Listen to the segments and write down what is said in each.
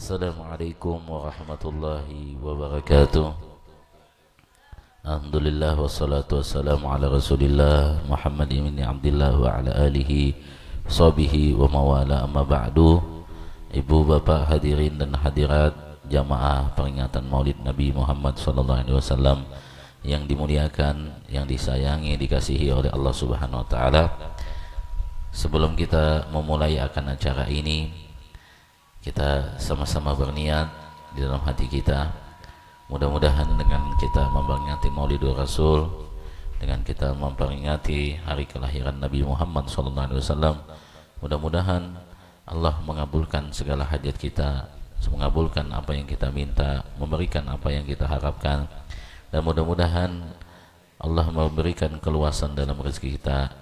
Assalamualaikum warahmatullahi wabarakatuh. Alhamdulillah wassalatu wassalamu ala Rasulillah Muhammad ibn Abdullah wa ala alihi sahbihi wa mawala, amma ba'du. Ibu bapak hadirin dan hadirat jamaah peringatan Maulid Nabi Muhammad sallallahu alaihi wasallam yang dimuliakan, yang disayangi, dikasihi oleh Allah Subhanahu wa taala. Sebelum kita memulai akan acara ini, kita sama-sama berniat di dalam hati kita, mudah-mudahan dengan kita memperingati Maulidul Rasul, dengan kita memperingati hari kelahiran Nabi Muhammad SAW, mudah-mudahan Allah mengabulkan segala hajat kita, mengabulkan apa yang kita minta, memberikan apa yang kita harapkan, dan mudah-mudahan Allah memberikan keluasan dalam rezeki kita,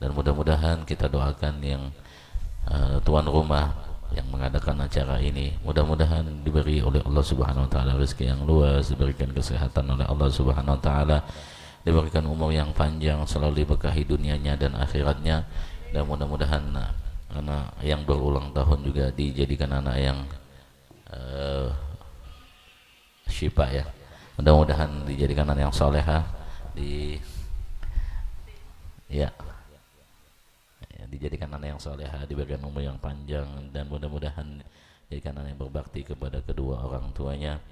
dan mudah-mudahan kita doakan yang tuan rumah yang mengadakan acara ini, mudah-mudahan diberi oleh Allah Subhanahu wa taala rezeki yang luas, diberikan kesehatan oleh Allah Subhanahu wa taala, diberikan umur yang panjang, selalu diberkahi dunianya dan akhiratnya, dan mudah-mudahan anak yang berulang tahun juga dijadikan anak yang syifa ya. Mudah-mudahan dijadikan anak yang salehah, dijadikan anak yang salehah, diberikan umur yang panjang, dan mudah-mudahan dijadikan anak yang berbakti kepada kedua orang tuanya.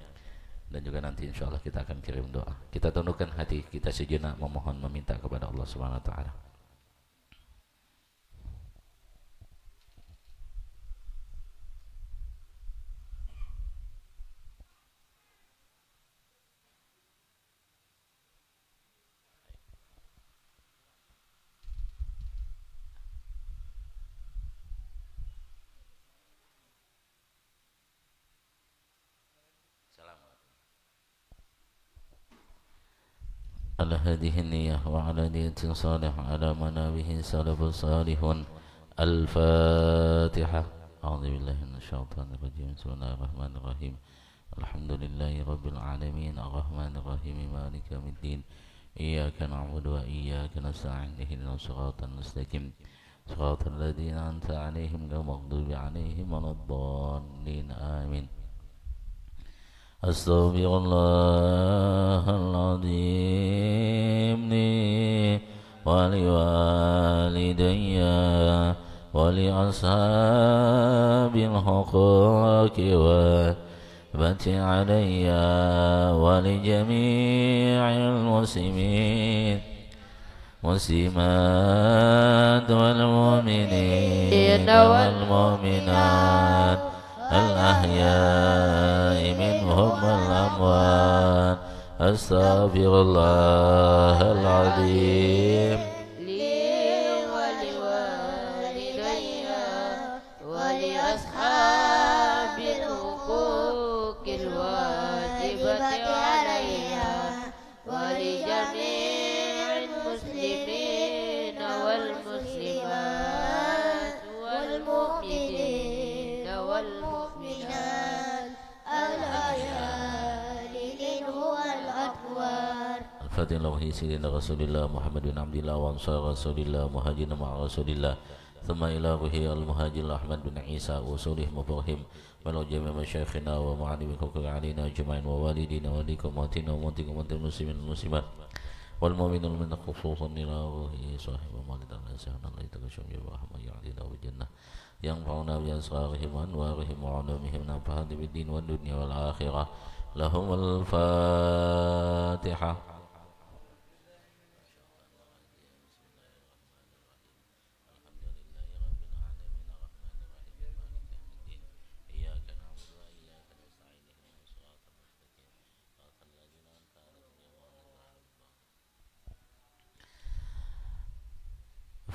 Dan juga nanti insyaallah kita akan kirim doa. Kita tundukkan hati kita sejenak, memohon, meminta kepada Allah Subhanahu wa taala. على هذه النية وعلى نية صالحة على منابه سلف صالحون. الفاتحة. أعوذ بالله من الشيطان الرجيم. بسم الله الرحمن الرحيم. الحمد لله رب العالمين الرحمن الرحيم مالك يوم الدين. إياك نعبد وإياك نستعين اهدنا الصراط المستقيم صراط الذين أنعمت عليهم غير المغضوب عليهم ولا الضالين آمين. أستغفر الله العظيم لي ولوالدي ولأصحاب الحقوق والبت علي ولجميع المسلمين مسلمات والمؤمنين والمؤمنات الأحياء منهم والأموات. أستغفر الله العظيم لي ولوالدي ولأصحاب الحقوق الواجبة علي ولجميع المسلمين والمسلمات والمؤمنين والمؤمنات الأحياء منهم والأموات. الفاتحة لوحي سيدنا رسول الله محمد بن عبد الله وأنصار رسول الله مهاجرين مع رسول الله ثم إلى روحه المهاجر أحمد بن عيسى وصوله مبرهم ولو جميع مشايخنا ومعلمكم علينا أجمعين ووالدينا وليكم وأتينا وموتكم وأنت المسلمين والمسلمات والمؤمنين من خصوصا إلى روحه صاحب مالد الله سبحانه الله يتكشف برحمة يعدنا بالجنة ينفعنا بأسرارهم وأنوارهم وعلومهم نفعنا بالدين والدنيا والآخرة. لهم الفاتحة.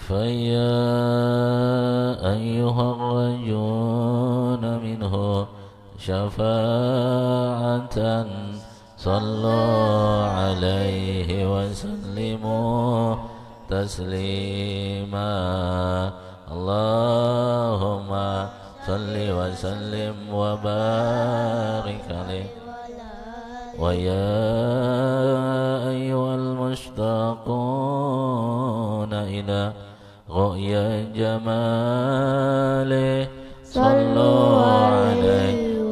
فيا أيها الرجون منه شفاعة صلوا عليه وسلموا تسليما. اللهم صل وسلم وبارك عليه. ويا أيها المشتاقون إلى رؤيا جماله صلوا عليه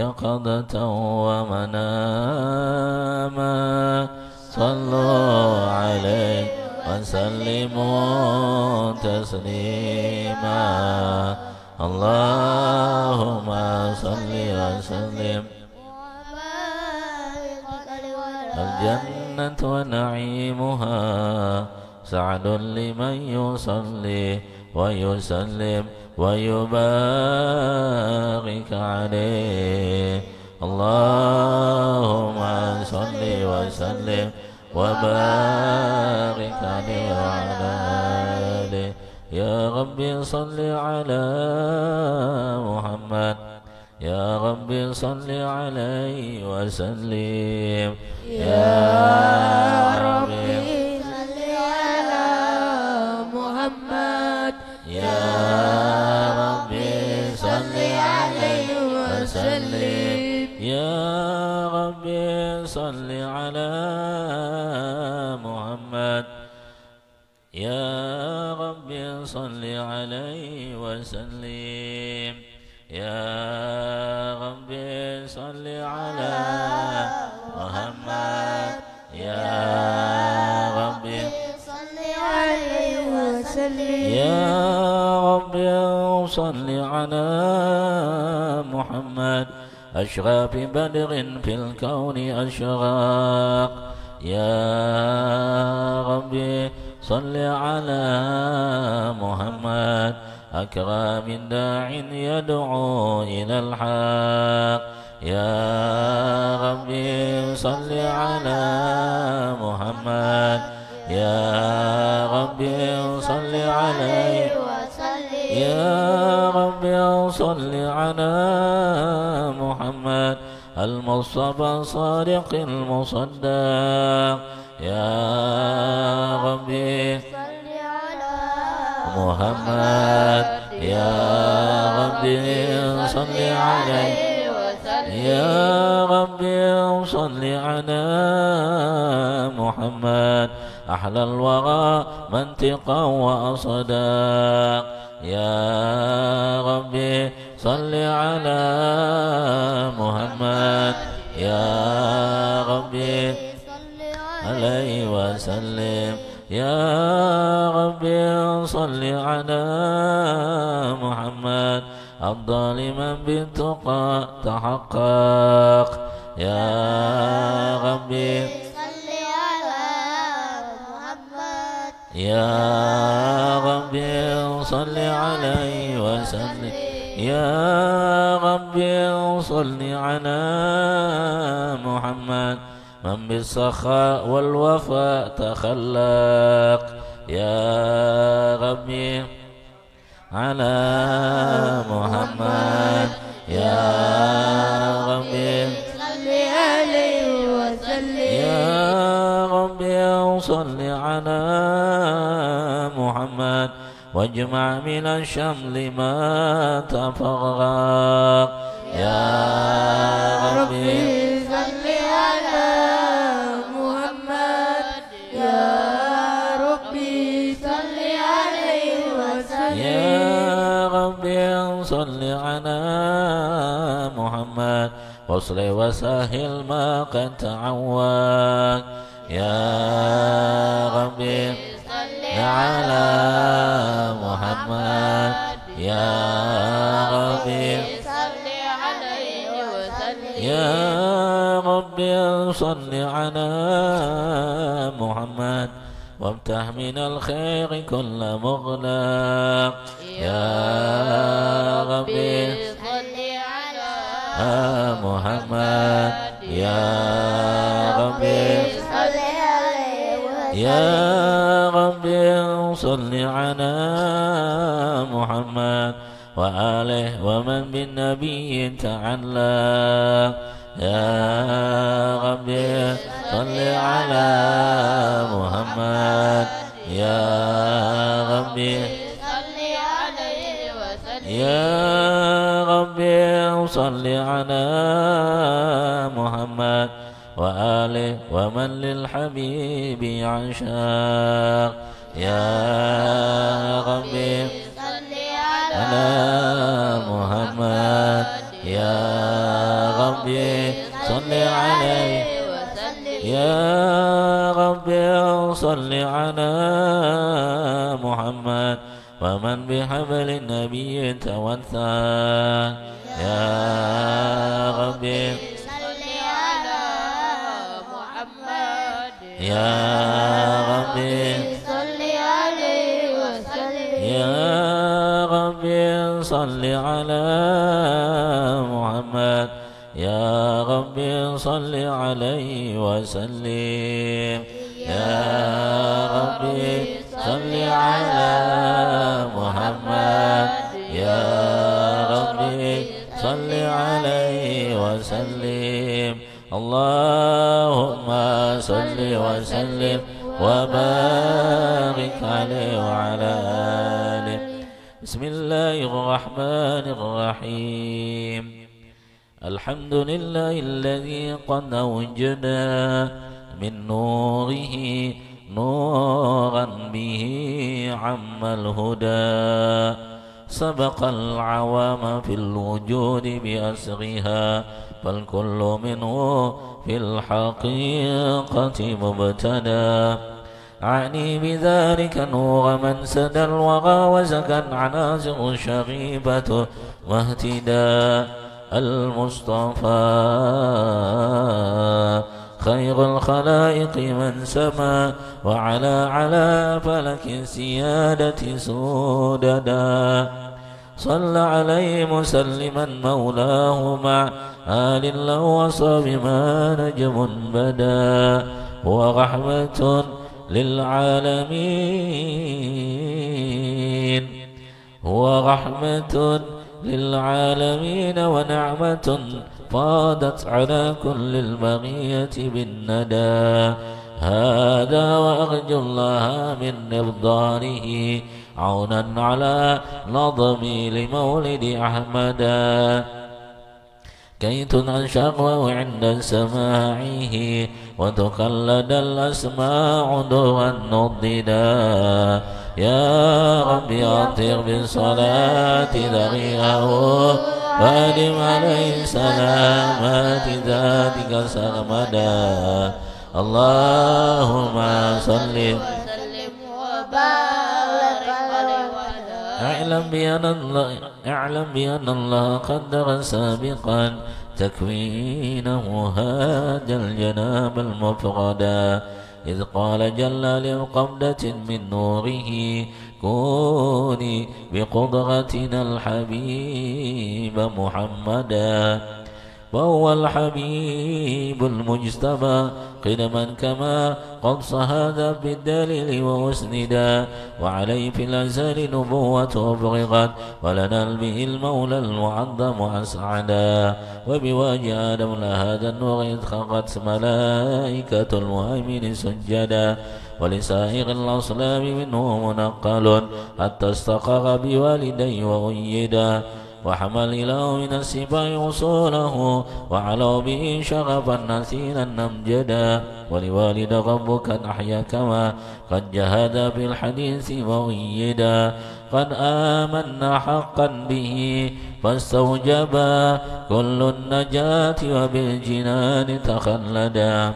يقظة ومناما صلوا عليه وسلموا تسليما اللهم صل وسلم الجنة ونعيمها سعد لمن يصلي ويسلم ويبارك عليه اللهم صل وسلم وبارك عليه وعلى آله يا ربي صل على محمد يا ربي صل عليه وسلم يا ربي صل على محمد يا ربي صل عليه وسلم يا ربي صل على محمد يا ربي صل عليه وسلم يا ربي صل على محمد يا ربي صل عليه وسلم يا ربي صل على محمد أشرف بدر في الكون أشراق يا ربي صل على محمد أكرم داع يدعو إلى الحق يا ربي صل على محمد يا ربي صل عليه يا ربي صل على محمد المصطفى صادق المصدق يا ربي محمد يا ربي صل عليه يا ربي صل على محمد أحلى الورى منطقا وأصداق يا ربي صل على محمد يا ربي عليه وسلم يا ربي صل على محمد الظالم بالتقى تحقق يا ربي صل على محمد يا ربي صل عليه وسلم يا ربي صل على محمد من بالسخاء والوفاء تخلق يا ربي على محمد يا ربي صل عليه وسلم يا ربي صل على محمد واجمع من الشمل ما تفرق يا ربي صل على محمد يا ربي صل عليه وسلم يا ربي صل على محمد واصل وسهل ما قد تعوّد يا ربي صل على محمد يا ربي صل عليه وسلم يا ربي صل على محمد وامتح من الخير كل مغلق يا ربي صل على محمد يا ربي صل عليه وسلم يا ربي صل على محمد وآله ومن بالنبي تعلق يا ربي صل على محمد يا ربي صل عليه وسلم يا ربي صل على محمد وآله ومن للحبيب عشاق يا ربي صل على محمد يا صل على محمد ومن بحبل النبي توثى يا ربي صل على محمد يا ربي صل عليه وسلم يا ربي صل على محمد يا ربي صل عليه وسلم يا ربي صل على محمد يا ربي صل عليه وسلم اللهم صل وسلم وبارك عليه وعلى آله. بسم الله الرحمن الرحيم. الحمد لله الذي قد أوجد من نوره نورا به عم الهدى سبق العوام في الوجود بأسرها فالكل منه في الحقيقة مبتدى أعني بذلك نور من سدى الوغى وزكى عناصر شريفة واهتدى المصطفى خير الخلائق من سما على فلك السيادة سوددا صلى عليه مسلما مولاه مع آل له وصاب ما نجم بدا هو رحمة للعالمين هو رحمة للعالمين ونعمة فاضت على كل البغية بالندى هذا وأرجو الله من إرضاره عونا على نظمي لمولد أحمدا كي تنشر عند سماعه وتخلد الأسماع دورا نضدا يا ربي أطير بالصلاة ذريعه وادم عليه سلامات ذاتك سرمدا اللهم صل وسلم وبارك عليه اعلم بأن الله قدر سابقا تكوينه هذا الجناب المفردا إذ قال جل لقبضة من نوره كوني بقدرتنا الحبيب محمدا وهو الحبيب المجتبى قدما كما قد صهد بالدليل وأسندا وعليه في الأزل نبوة أبرغت ولنال به المولى المعظم أسعدا وبوجه آدم لهذا النور إذ خرت ملائكة المهيمن سجدا ولسائر الأصلاب منه منقل حتى استقر بوالديه وأيدا وحمل إله من السباع وصوله وعلوا به شغفا نسيلا نمجدا ولوالد ربك أحيا كما قد جهد بالحديث وأيدا قد آمنا حقا به فاستوجبا كل النجاة وبالجنان تخلدا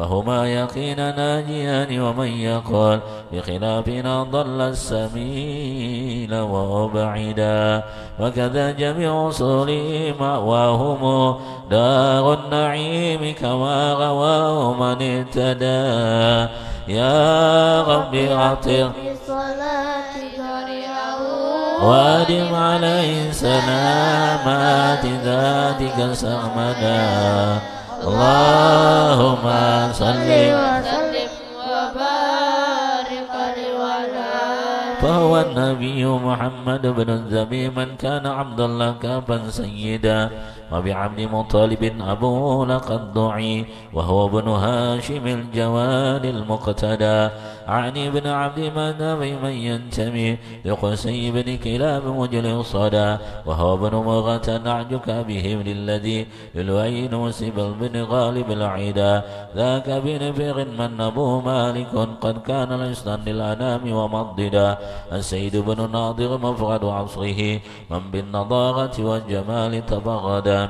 فهما يقين ناجيان ومن يقول بخلافنا ضل السبيل وأبعدا وكذا جميع أصولهم مأواهم دار النعيم كما رواه من اهتدى يا رب عطر بالصلاة ذريعه وادم عليه سلامات ذاتك سرمدا اللهم صل وسلم وبارك عليه وعلى آله. فهو النبي محمد بن الزبي من كان عبد الله كافا سيدا وبعبد مطالب أبوه لقد دعي وهو ابن هاشم الجواد المقتدى عني بن عبد مناف من ينتمي لقسي بن كلاب مجل الصدى وهو ابن مغة نعجك بهم للذي للوين وسبل بن غالب العدا ذاك بن فغ من أبوه مالك قد كان ليسا للأنام ومضدا السيد بن ناظر مفرد عصره من بالنضارة والجمال تبغدا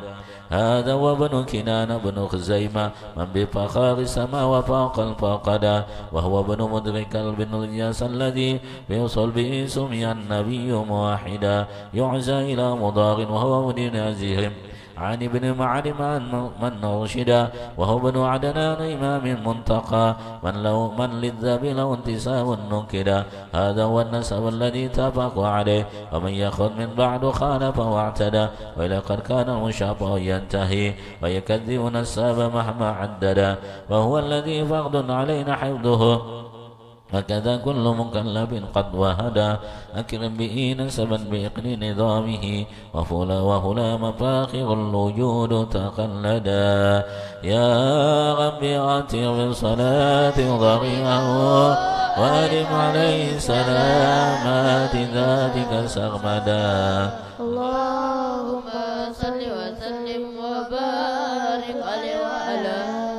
هذا وابن كنانة بن خزيمة من بفخار السماء وفوق الفقدا وهو ابن مدرك بن الياس الذي يوصل به سمي النبي موحدا يعزى إلى مضار وهو مدين عزيهم عن ابن معلم من رشدا وهو ابن عدنان إمام منتقى من للذاب له انتساب نكدا هذا هو النسب الذي اتفقوا عليه ومن يخذ من بعد خالف واعتدى ولقد كان المشابه ينتهي ويكذب نساب مهما عددا وهو الذي فقد علينا حفظه هكذا كل مكلب قد وهدى أكرم به نسبا بإقن نظامه وهلا مفاخر الوجود تقلدا يا رب آتر بالصلاة ضريعه وأدم عليه سلامات ذاتك سرمدا اللهم صل وسلم وبارك عليه وعلى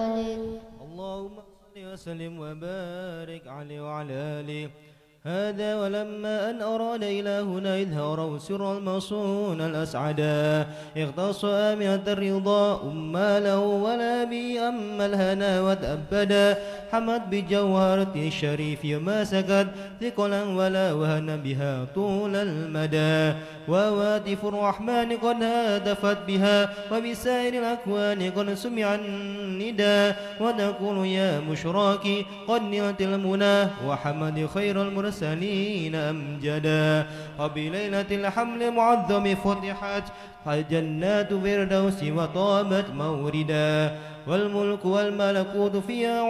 آله اللهم صل وسلم وبارك عليه وعلى آله هذا ولما أن أراد إلهنا إظهاره سر المصون الأسعدا اختص آمنة الرضا أما له ولا بي أما الهنا وتأبدا حمد بجوهرة الشريف وما سكت ثقلا ولا وهن بها طول المدى وواتف الرحمن قد هادفت بها وبسائر الأكوان قد سمع الندى وتقول يا مشراكي قد نلت المنى وحمد خير المرسلين أمجدا وبليلة الحمل معظم فتحت جنات فردوس وطابت موردا والملك والملكوت فيها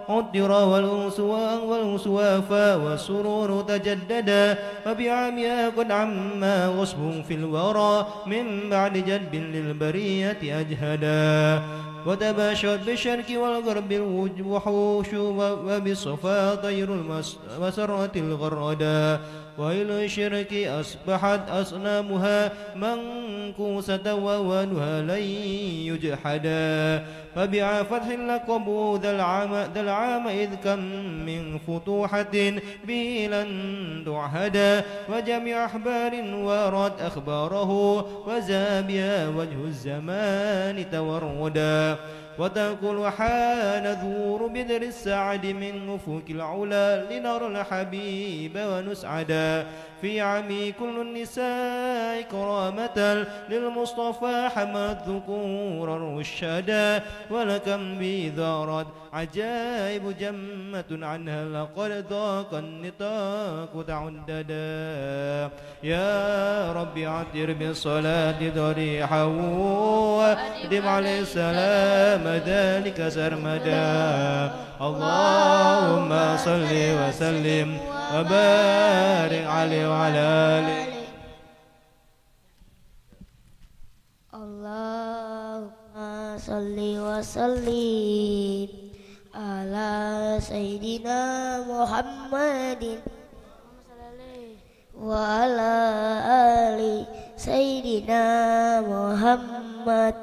عطر والأنس وافى والسرور تجددا وبعامها قد عما غصب في الورى من بعد جدب للبرية أجهدا وتباشرت بالشرق والغرب الوحوش وبالصفا طير المسرة الغردا وإلى الشرك أصبحت أصنامها منكوسة ووانها لن يجحدا فبع فتح لقب ذا العام إذ كم من فتوحة به لن تعهدا وجميع أحبار ورد أخباره وزابها وجه الزمان توردا وتقول حان ذور بدر السعد من أفق العلا لنرى الحبيب ونسعدا في عمي كل النساء كرامة للمصطفى حمد ذكور الرشدا ولكم بذارت عجائب جمة عنها لقد ضاق النطاق تعددا يا رب عطر بالصلاة ضريحا وادم عليه السلام ذلك سرمدا اللهم صل وسلم وبارك عليه وعلى آله اللهم صل وسلم على سيدنا محمد وعلى آل سيدنا محمد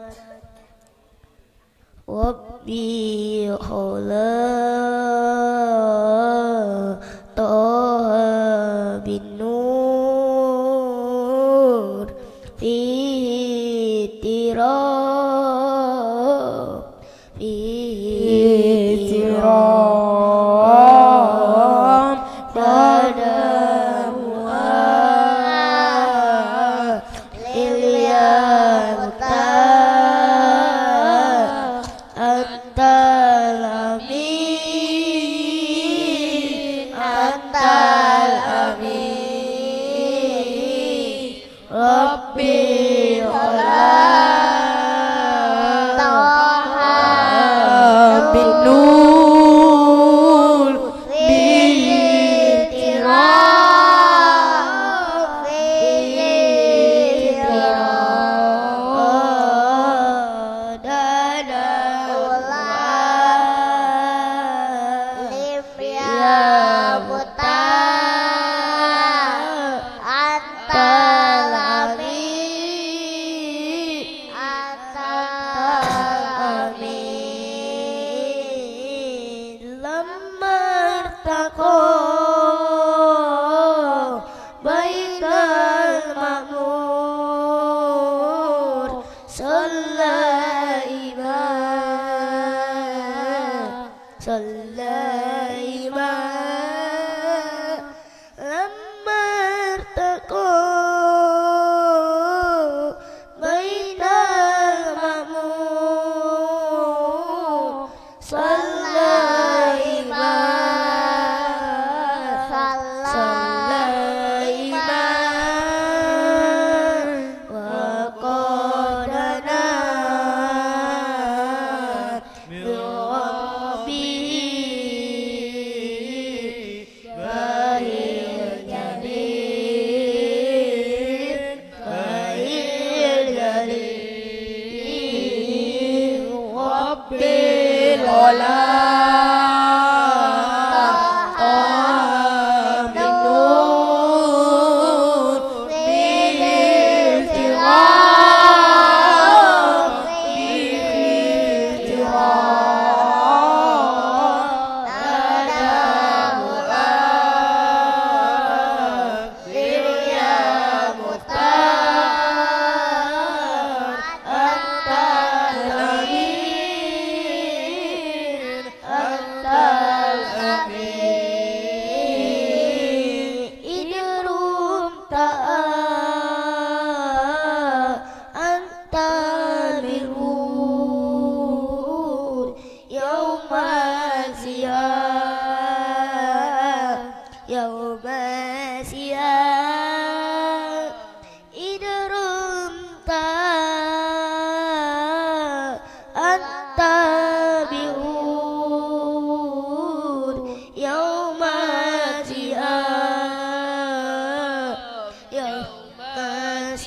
وبي خلا طه بالنور فيه تراب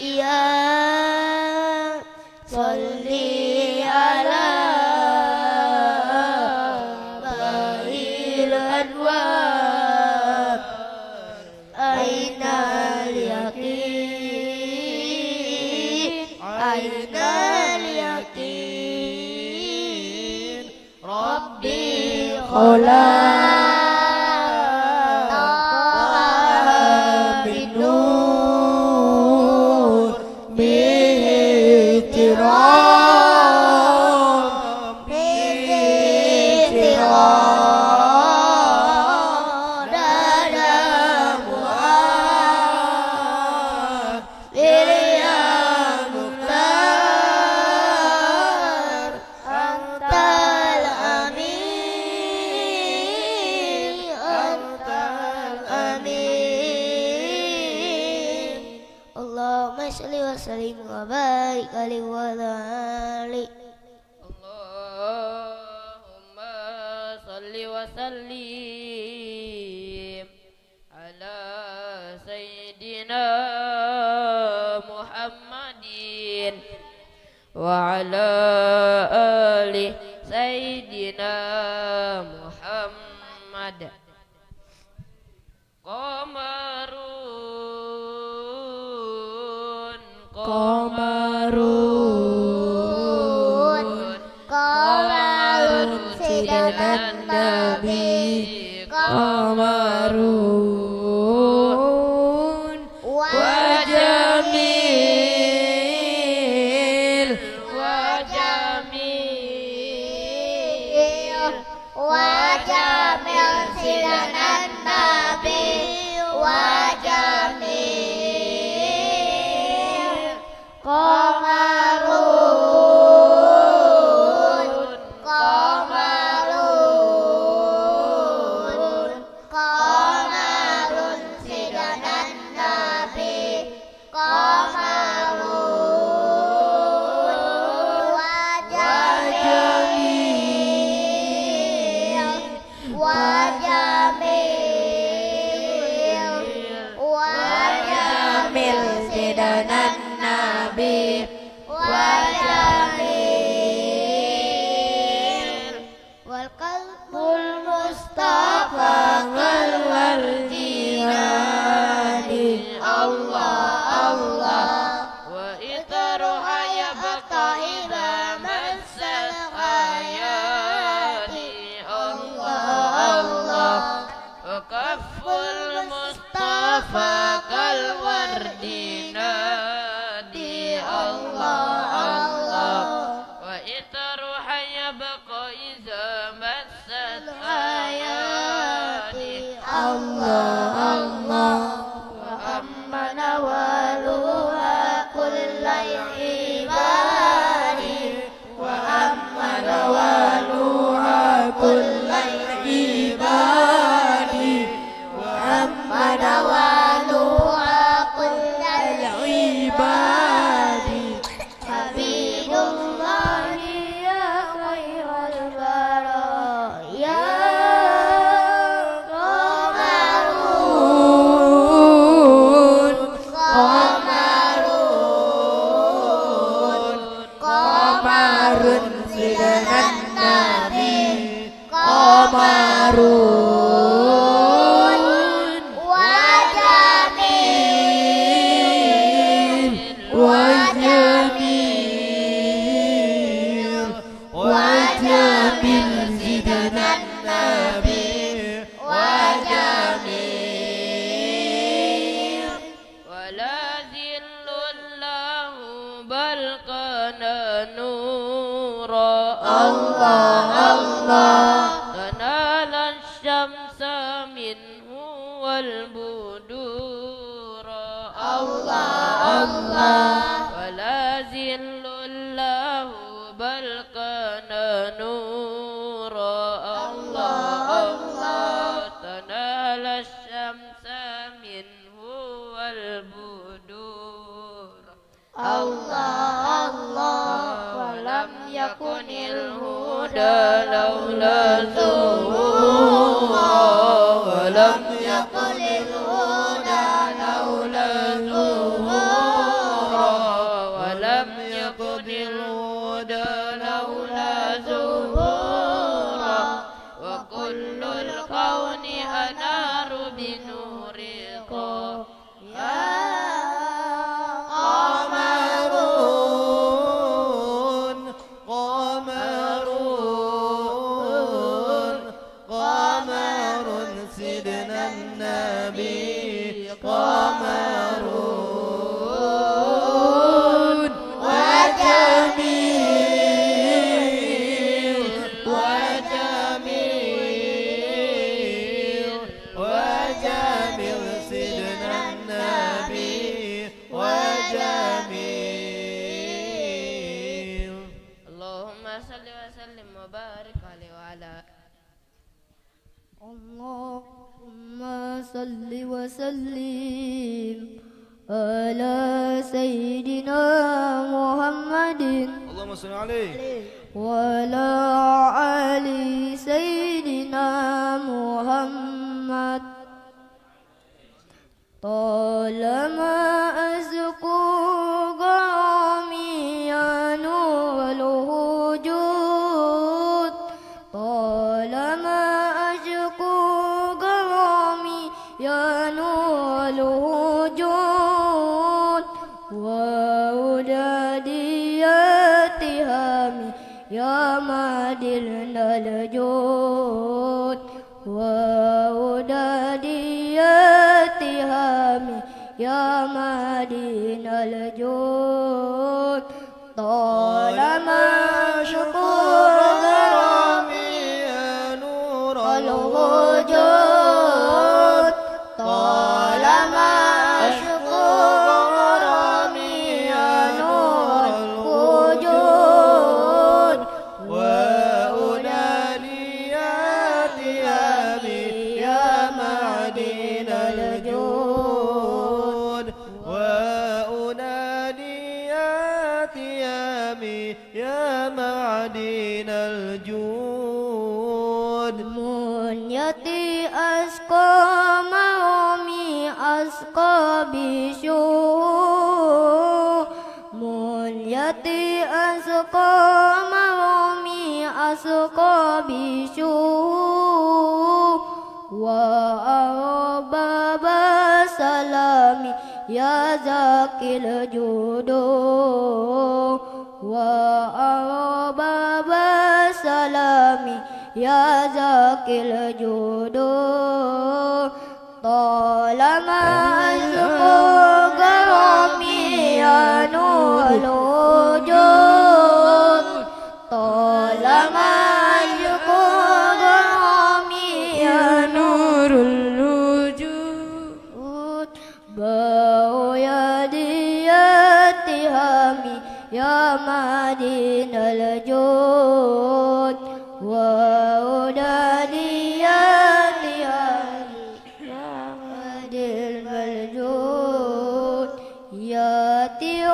الأشياء صلي على باهي الأنوار أين اليقين أين اليقين ربي خلق وعلى آل سيدنا محمد قمرون قمرون قمرون سيدنا النبي قمرون وجميل وجميل سيدنا النبي وجميل قمرون قمرون قمرون سيدنا النبي قمرون وجميل وجميل سيدنا النبي وجميل والقلب المصطفى كالورد نادي الله الله وإطرها يبقى إذا مس الحياة الله الله وكف المصطفى كالورد نادي الله الله وإطرها يبقى إذا مس الحياة الله الله وأما نوالها كل العباد وأما نوالها كل العباد وأما نوالها كل العباد حبيب الله يا خير البرايا قمرون قمرون قمرون سيدنا النبي قمرون وجميل وجميل وجميل سيدنا النبي وجميل ولا ذل له بل كان نورا الله الله تنال الشمس منه والبدور الله الله ولا ذل له بل كان نورا الله الله تنال الشمس منه والبدور الله الله ولم يكن الهدى لولا ظهورا ولم يكن الهدى لولا ظهورا جميل. اللهم صل وسلم وبارك عليه وعلى اللهم صل وسلم على سيدنا محمد اللهم صل عليه وعلى آل سيدنا محمد طالما أذكر غرامي يا نور الوجود طالما أذكر غرامي يا نور الوجود وأولاديات هامي يا معدن الجود وأولاديات هامي يا معدن الجود طالما شكر غرامي يا نور الوجود طالما شكر غرامي يا نور الوجود وأولاديات هامي يا معدن الجود وأولاديات هامي يا معدن الجود. منيتي أسقى مرامي أسقى بشوق منيتي أسقى مرامي أسقى بشوق وأرباب سلامي يا زاكي الجود وأرباب سلامي يا زاكي الجود طالما أذكر غرامي يا نور الوجود طالما أذكر غرامي يا نور الوجود بأيديات هامي يا معدن الجود وأولاديات هامي يا معدن الجود ياتي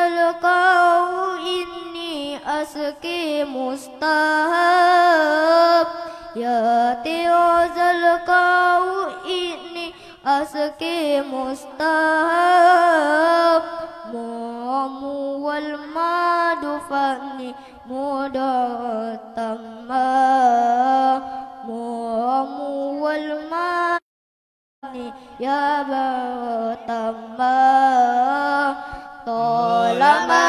القوم إني أسقي مستهاب ياتي القوم إني أسقي مستهاب مرام والماد فاني مدتما مرام والماد يا بتما طالما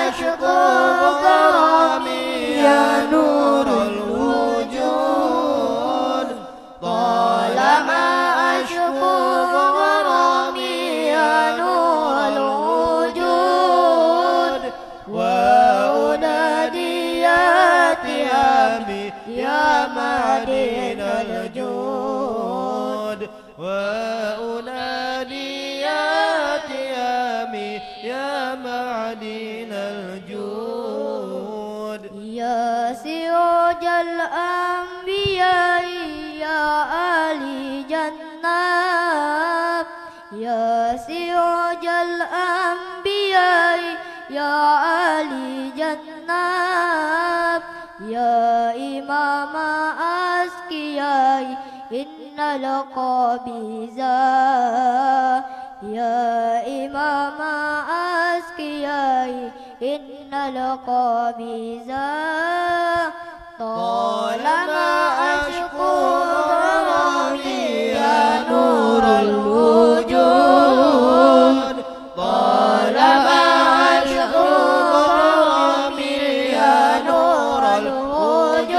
أشكر غرامي يا نور الوجود طالما أشكر غرامي يا نور الوجود وأولاديات هامي يا معدن الجود وأولاديات هامي يا معدن الجود يا سراج الأنبياء يا آل جنة يا سراج الأنبياء يا آل جنة يا إمام أسقياء إن القابزة يا إمام أسقياء إن القابزة طالما أشكر غرامي يا نور الوجود طالما أشكر غرامي يا نور الوجود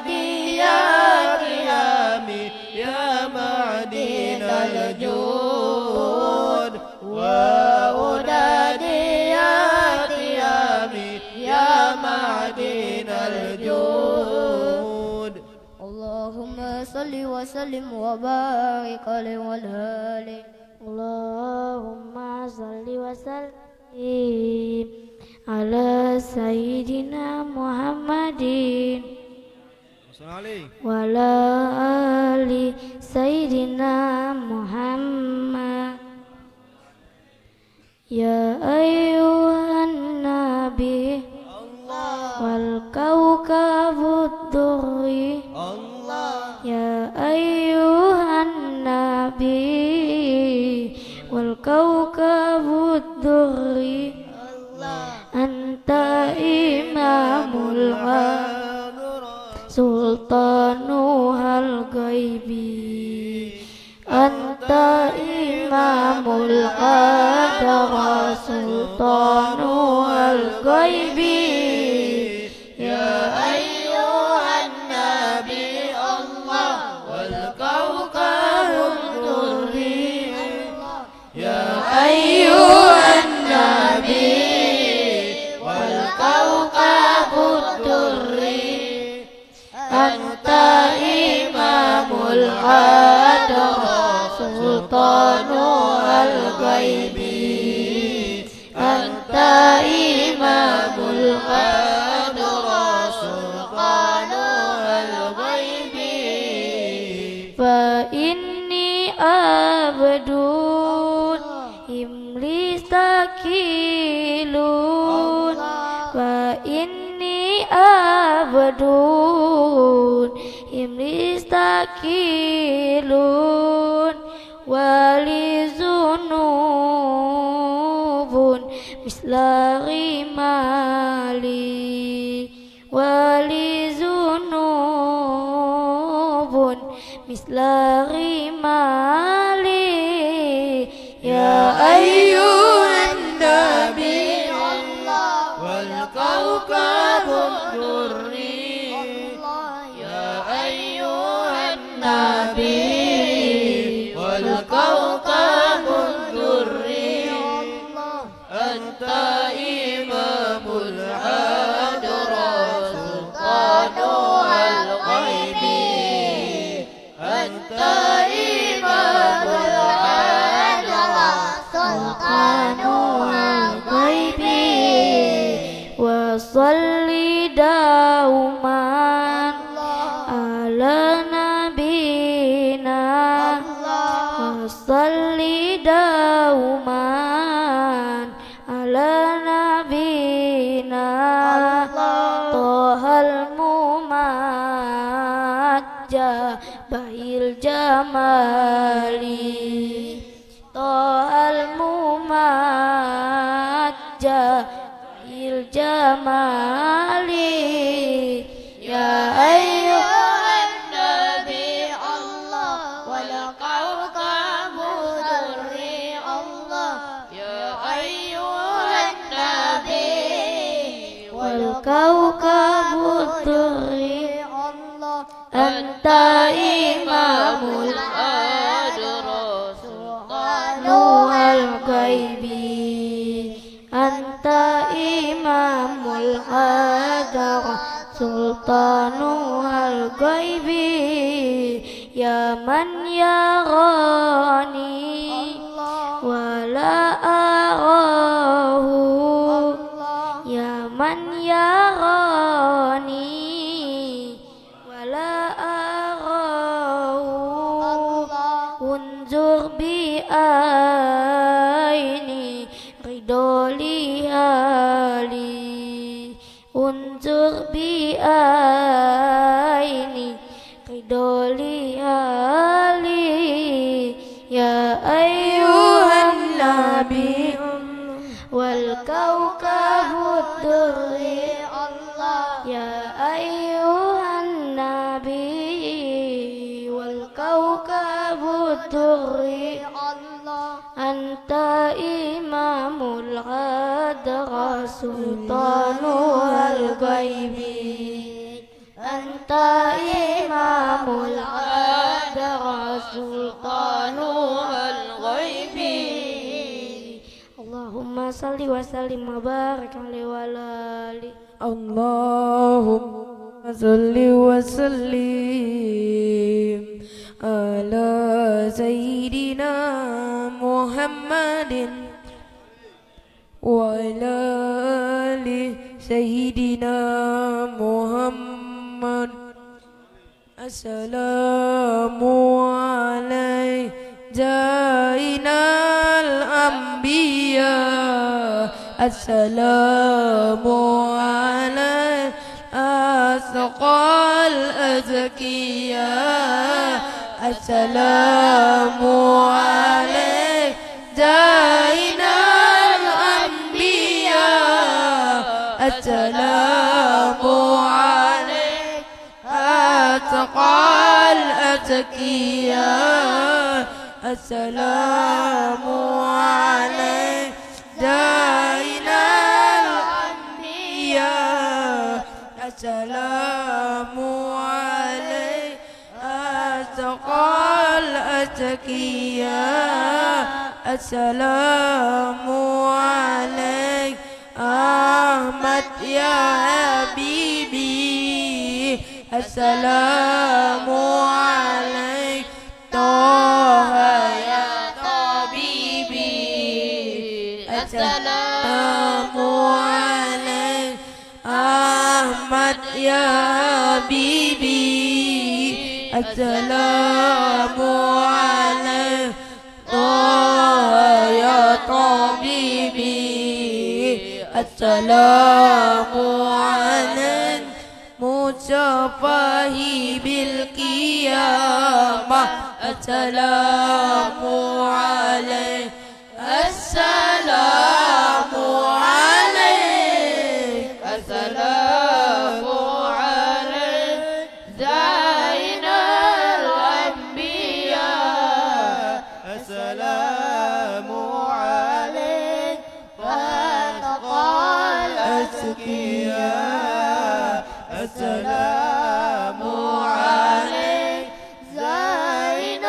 وأولاديات هامي يا معدن الجود وأولاديات هامي يا معدن الجود. اللهم صل وسلم وبارك عليه وعلى آله وعلى آل سيدنا محمد يا أيها النبي والكوكب الدري يا أيها النبي والكوكب الدري أنت إمام الغيب سلطانها الغيب أنت إمام القدر سلطانها الغيب يا أيها النبي الله والكوكب الدري يا أيها النبي والكوكب الدري أنت إمام القدر سلطانها الغيب أنت إمام القدر سلطانها الغيب فإني عبد إبليس ثقيل فإني عبد إبليس ثقيل ولي ذنوب مثل غمالي ولي ذنوب مثل غمالي يا أيها النبي والكوكب الدري يا أيها النبي والكوكب الدري أنت إمام العدر سلطانها الغيب أنت إمام العدر سلطانها الغيب وصلي دوما على نبينا وصلي دوما على نبينا طه الممجد بهي الجمال طه الممجد الجمال يا أيها النبي الله والكوكب الدري الله يا أيها النبي والكوكب الدري أنت إمام القدر سلطانها الغيب أنت إمام القدر سلطانها الغيب يا من يراني ولا أراه يا من يراني ولا أراه انظر بعيني لي انظر بعيني لي يا أيها النبي والكوكب الدري يا أيها النبي والكوكب الدري أنت إمام الغدر سلطانها الغيب أنت إمام الغدر سلطانها الغيب اللهم صل وسلم وبارك عليه وعلى آله اللهم صل وسلم على سيدنا محمد وعلى آل سيدنا محمد السلام عليك جاءنا الأنبياء السلام عليك أسقى الأزكياء السلام عليك جاءنا الأنبياء السلام عليك أسقى الأزكياء السلام عليك جاءنا الأنبياء السلام عليك أسقى الأزكياء السلام عليك أحمد يا حبيبي السلام عليك طه يا طبيبي السلام عليك أحمد يا حبيبي السلام عليك طه يا طبيبي السلام عليك مصطفى بالقيامة السلام عليك السلام عليك السلام عليك زين الأنبياء السلام عليك واتقى الأزكياء السلام عليك زين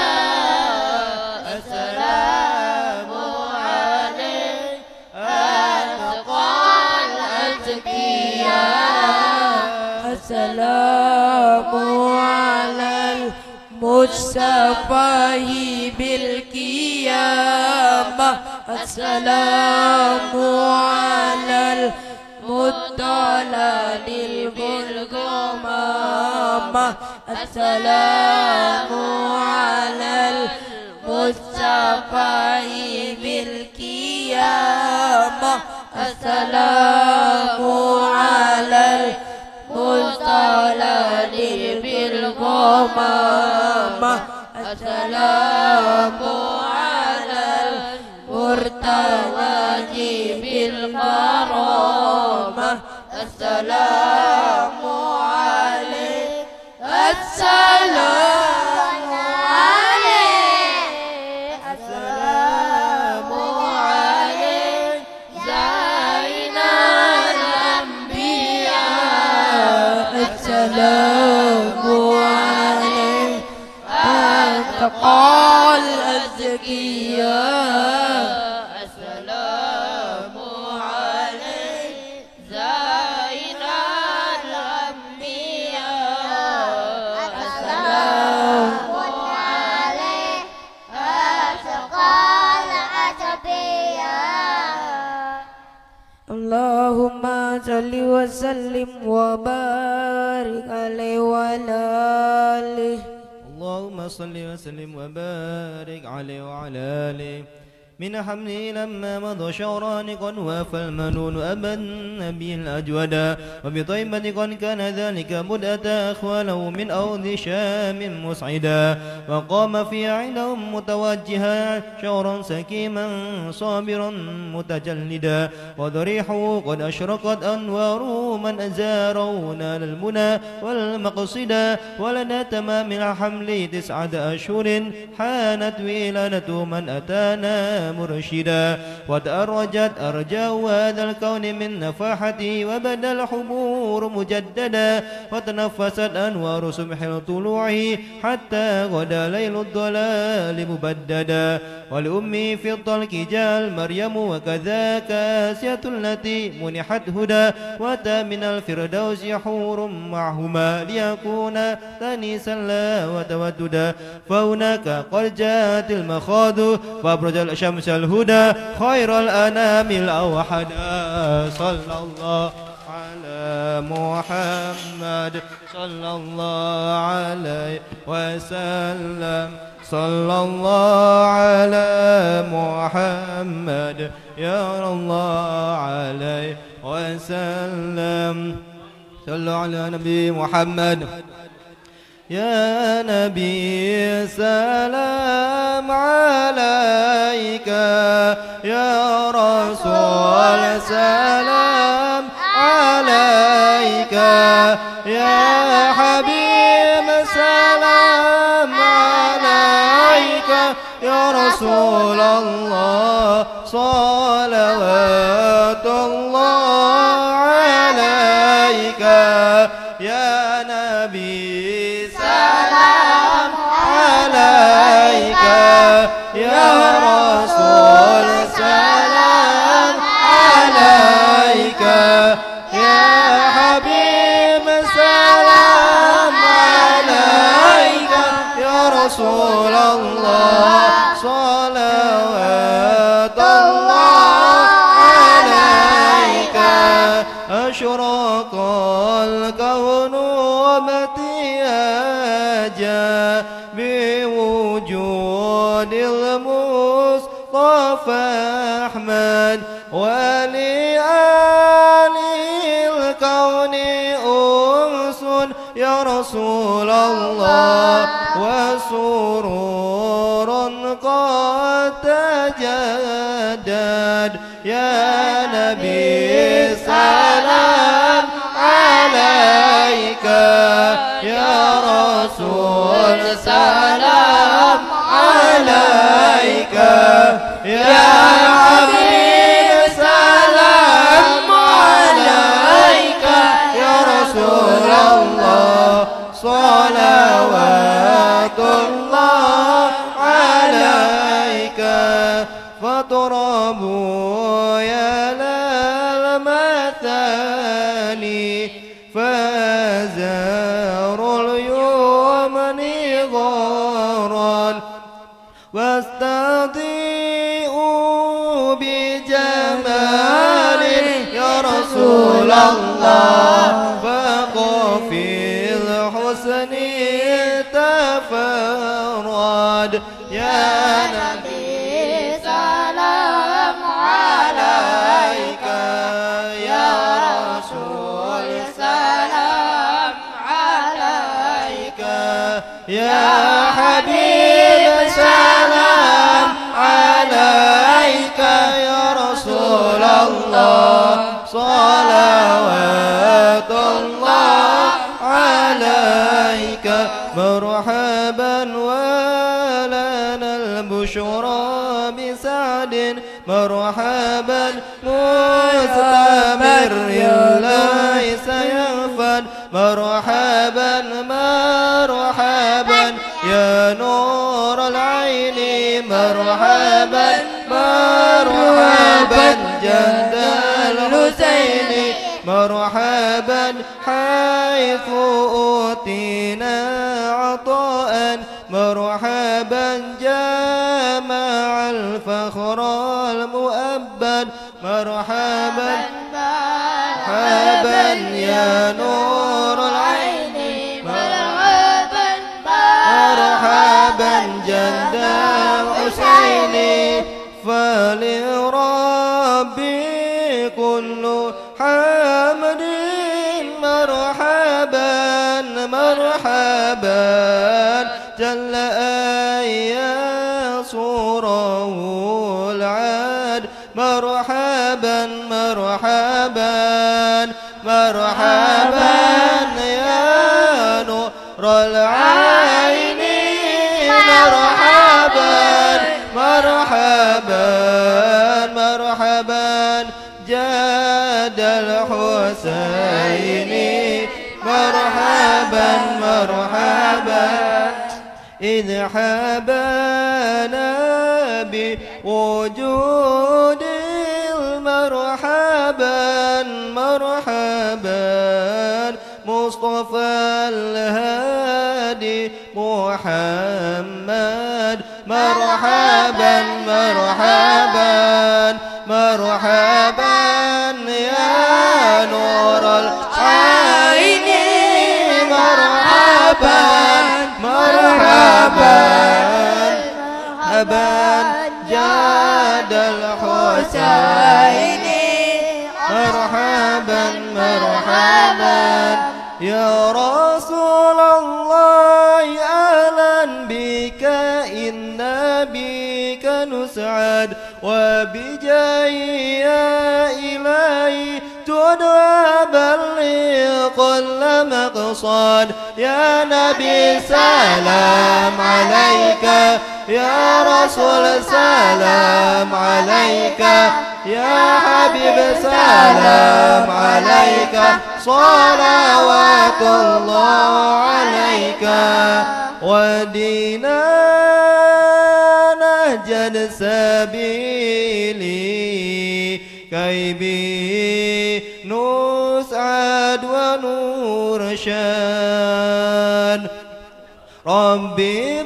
الأنبياء السلام عليك أتقى الأتقياء السلام على المصطفى بالقيامة السلام على المطلع بالغمامة السلام على المصطفى بالقيامة السلام على المطلع بالغمامة السلام على المرتوى بالكرامة السلام عليك السلام عليك السلام عليك زين الأنبياء السلام عليك أتقى الأزكياء السلام عليك زين الأنبياء السلام عليك أتقى الأتقياء اللهم صل وسلم وبارك عليه وعلى آله اللهم صل وسلم وبارك عليه وعلى آله من حمله لما مضى شهران قد وافى المنون أبا النبي الأجودا وبطيبة قد كان ذلك بدأة أخواله من أرض شام مسعدا وقام في عندهم متوجها شهرا سكيما صابرا متجلدا وضريحه قد أشرقت أنواره من أزاره نال المنى والمقصدا ولدى تمام الحمل 9 أشهر حانت ولادة من أتانا مرشدا وتأرجت أرجاء هذا الكون من نفاحته وبدا الحبور مجددا وتنفست أنوار سبح طلوعه حتى غدا ليل الضلال مبددا ولأمي في الطلق جال مريم وكذاك آسية التي منحت هدى وأتى من الفردوس حور معهما ليكون تنيسا لا وتوددا فهناك قد جاءت المخاض فأبرج الشمس الهدى خير الأنام الأوحدا صلى الله على محمد صلى الله عليه وسلم صلى الله على محمد يا الله عليه وسلم صلوا على نبي محمد يا نبي سلام عليك يا رسول سلام عليك يا حبيب سلام عليك يا رسول الله صلوات الله عليك يا نبي سلام عليك يا رسول سلام عليك يا حبيب سلام عليك يا رسول الله صلوات الله عليك أشرق الكون ومتياجا بوجود المصطفى أحمد ولآل الكون أنس يا رسول الله وسرور قد تجدد يا نبي سلام عليك يا رسول سلام عليك يا حبيب سلام عليك يا رسول الله صلوات الله عليك فاضربوا يا للمثال فزار اليمن غارا واستضيئوا بجمال يا رسول الله فقفي الحسن تفرد يا نبي سلام عليك يا رسول سلام عليك يا حبيب سلام عليك يا رسول الله صلوات الله عليك مرحبا ولنا البشرى بسعد مرحبا مستمر ليس ينفد مرحبا مرحبا يا نور العين مرحبا مرحبا جد الحسين مرحبا حيث أوتينا عطاء مرحبا جامع الفخر المؤبد مرحبا مرحبا يا نور العين مرحبا مرحبا جد الحسين فلربي كل حمد مرحبا مرحبا جل أن صوره العاد مرحبا مرحبا مرحبا يا نور العين مرحبا مرحبا مرحبا جاد الحسين مرحبا مرحبا إذ حبانا بوجود المرحبا مرحبا مصطفى الهادي محمد مرحبا مرحبا مرحبا يا نور العالمين jadal Husaini marhaban marhaban ya Rasulullah ahlan bika inna bika nus'ad wa bijahi ya ilahi tud'a balligh kull maqsad ya nabi salam alaika ya rasul salam alaika ya habib salam alaika salawatullah alaika ودينا نهج سبيلي كي به نسعد ونرشد ربي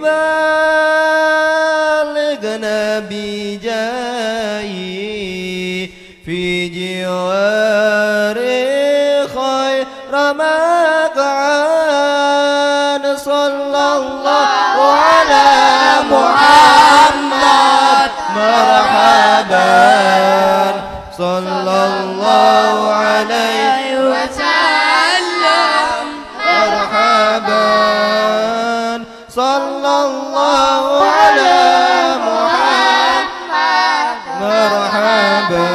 بلغنا بجاهي في جوار خير مقعد صلى الله على محمد مرحبا صلى الله عليه وسلم مرحبا صلى الله على محمد مرحبا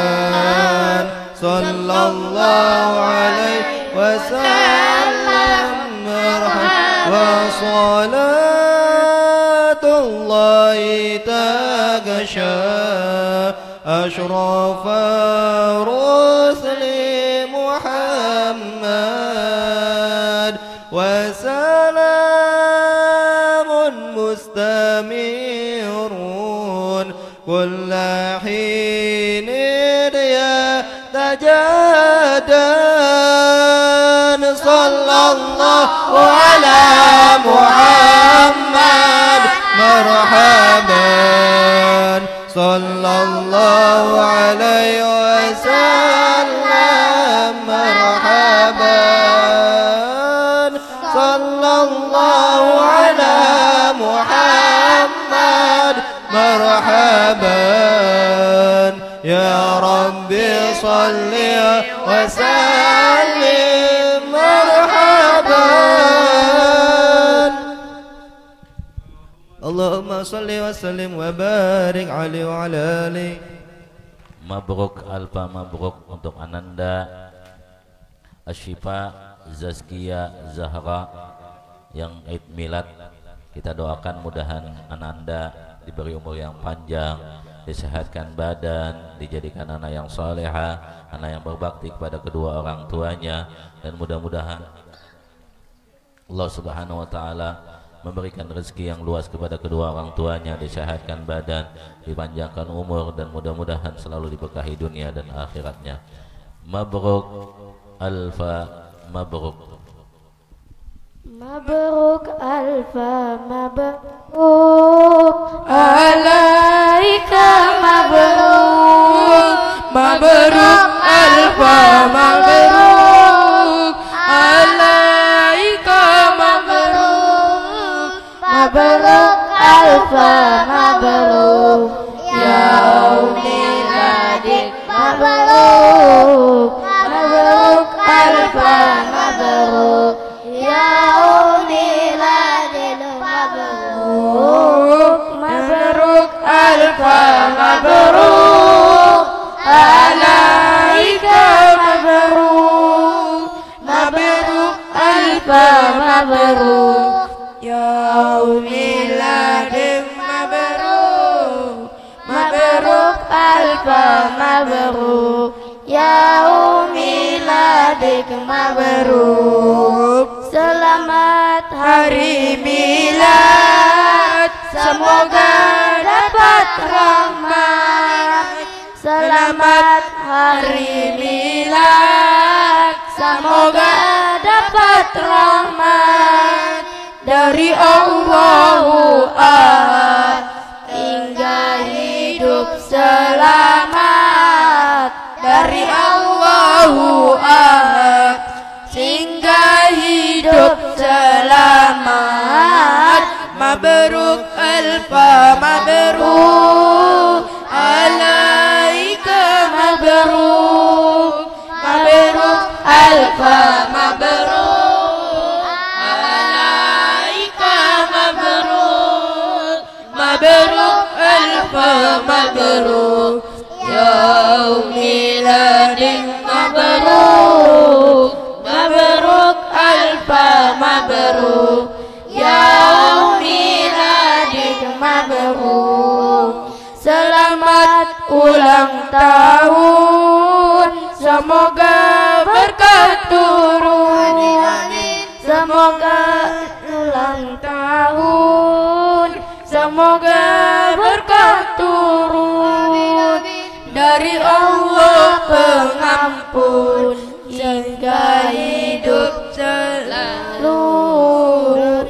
صلى الله عليه وسلم مرحبا وصلاة الله تغشى أشرف رسل محمد وسلام مستمر كل حين يتجدد صلى الله على محمد مرحبا صلى الله عليه وسلم مرحبا صلى الله على محمد مرحبا يا ربي صل وسلم مرحبا اللهم صل وسلم وبارك عليه وعلى آله. Mabruk alfa mabruk untuk Ananda Asyifa Zazkia Zahra yang Eid Milad. Kita doakan mudahan Ananda diberi umur yang panjang, disehatkan badan, dijadikan anak yang salehah, anak yang berbakti kepada kedua orang tuanya, dan mudah-mudahan Allah Subhanahu wa taala memberikan rezeki yang luas kepada kedua orang tuanya, disehatkan badan, dipanjangkan umur, dan mudah-mudahan selalu diberkahi dunia dan akhiratnya. Mabruk alfa mabruk. Mabruk alfa mabruk alaika mabruk mabruk alfa mabruk alaika mabruk mabruk alfa mabruk yaum miladik mabruk mabruk alfa mabruk yaum miladil mabruk mabruk alfa mabruk alaika mabruk mabruk alfa mabruk yaum miladil mabruk mabruk alfa mabruk yaum miladik mabruk. Selamat hari milad, semoga dapat rahmat. Selamat hari milad, semoga dapat rahmat dari Allahu Ahad hingga hidup selamat. Dari Allahu Ahad hingga hidup selamat. مبروك ألف مبروك عليك مبروك مبروك ألف مبروك عليك مبروك مبروك ألف مبروك يوم ميلادك مبروك مبروك ألف مبروك يوم ميلادك مبروك selamat ulang tahun semoga berkah turun semoga ulang tahun semoga berkah turun dari Allah pengampun hingga hidup selalu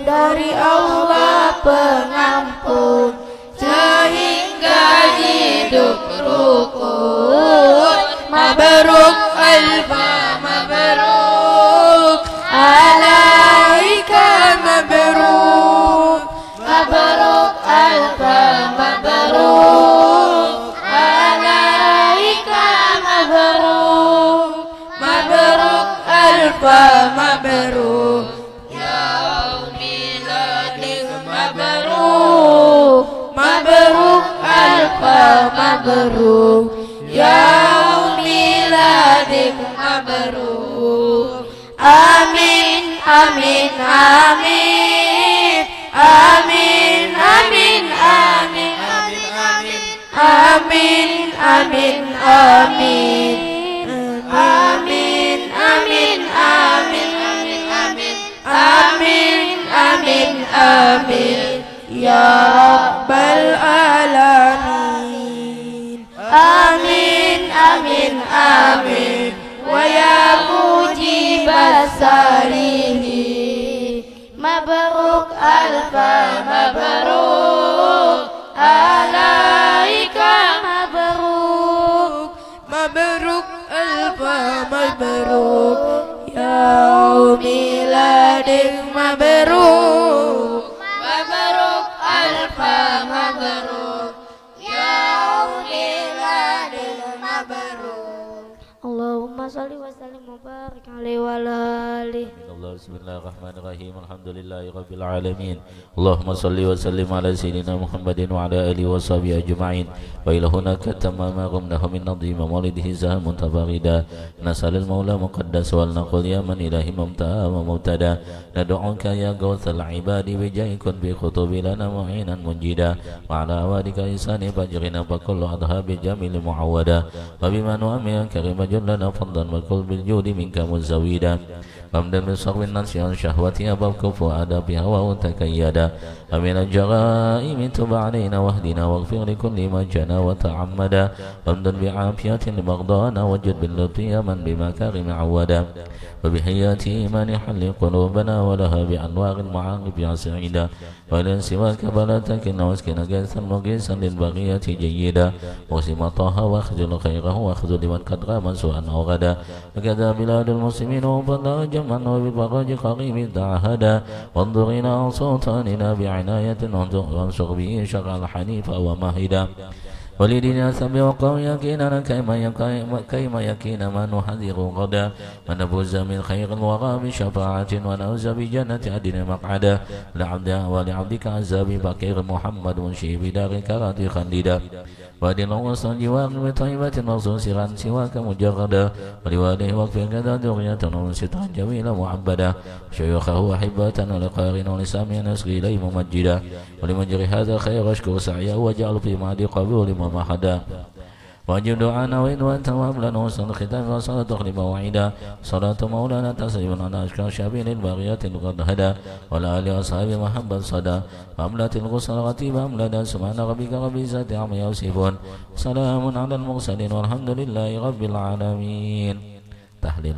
dari Allah pengampun sehingga hidup rukun mabruk alfa mabruk alaika mabruk mabruk alfa mabruk alaika mabruk mabruk alfa mabruk yaum miladik mabruk mabruk alfa mabruk yaum miladik mabruk amin amin amin amin amin amin amin amin amin amin amin amin amin amin amin ya rabbal alamin amin amin amin wa ya mujibas salihin mabruk alfa mabruk alaika mabruk mabruk alfa mabruk yaum miladik mabruk mabruk alfa mabruk yaum miladik mabruk Allahumma salli wa sallim wa barik alaihi wa ala alihi. Bismillahirrahmanirrahim. Alhamdulillahi rabbil alamin. Allahumma salli wa sallim ala sayyidina Muhammadin wa ala alihi wa sahbihi ajma'in. Wa ila hunaka tamama qumnahu min nadhim maulidihi zahamun tabarida. Nasalil maula muqaddas wal naqul ya man ilahi mumta'a wa mubtada. Nad'uka ya gawthal ibadi bijayikun bi khutubi lana mu'inan munjida. Wa ala awadika isani fajrina fa kullu adhabi jamil mu'awwada. Wa bima nu'amya karima lana fadlan wa kul bil judi minka muzawida. Hamdan min sahwin nasi an syahwati abab kufu adabi hawa takayyada. Amin al-jaraimi tuba alaina wahdina waghfir li kulli ma jana wa ta'ammada. Hamdan bi'afiyatin libaghdana wajud bil lutfi man bimakarim awada. Wa bihiyati imani halli qulubana wa laha bi anwaril ma'arif ya sa'ida. Wa lan siwaka bala takinna waskina gathan mugisan lil baghiyati jayyida. Wasima taha wa khzul khairahu wa khzul liman qadra man su'an aw ghada. Wa kadha biladul muslimin wa fadla من وبالبراج قريب تعهدا وانظر إلى سلطاننا بعناية وانصر به شرع الحنيف ومهدا ولدنا سبي وقوم يكيننا كيما يكين ما نحذر غدا ونفوز من خير الورى بشفاعة ونوز بجنة عدن مقعدا لعبدها ولعبدك عزابي بكير محمد منشي بدار كرات خنددا وادي وصل جوار بطيبة مخصوص عن سواك مجردا ولواليه وقف كذا ذرية سترا جميلا معبدا شيوخه أحبة لقارن ولسامي نسقي إليه ممجدا ولمن جري هذا خير أشكر سعيه وجعل في معدي قبول ومحدا واجب دعانا وإن وأنت وهب لنا وصل الختام وصلاة تخلف موعدا صلاة مولانا تسليم على أشكال شابين الباغيات قد هدى ولا آل أصحاب محبة صدى وأملة الغسل غتيبة أملدا سبحان ربك رب العزة عما يصفون سلام على المرسلين والحمد لله رب العالمين. Tahlil.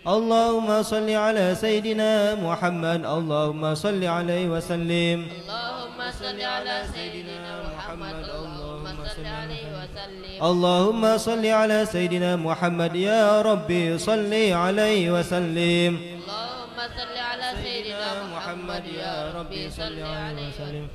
اللهم صل على سيدنا محمد اللهم صل عليه وسلم اللهم صل على سيدنا محمد اللهم صل عليه وسلم اللهم صل على سيدنا محمد يا ربي صل عليه وسلم اللهم صل على سيدنا محمد يا ربي صل عليه وسلم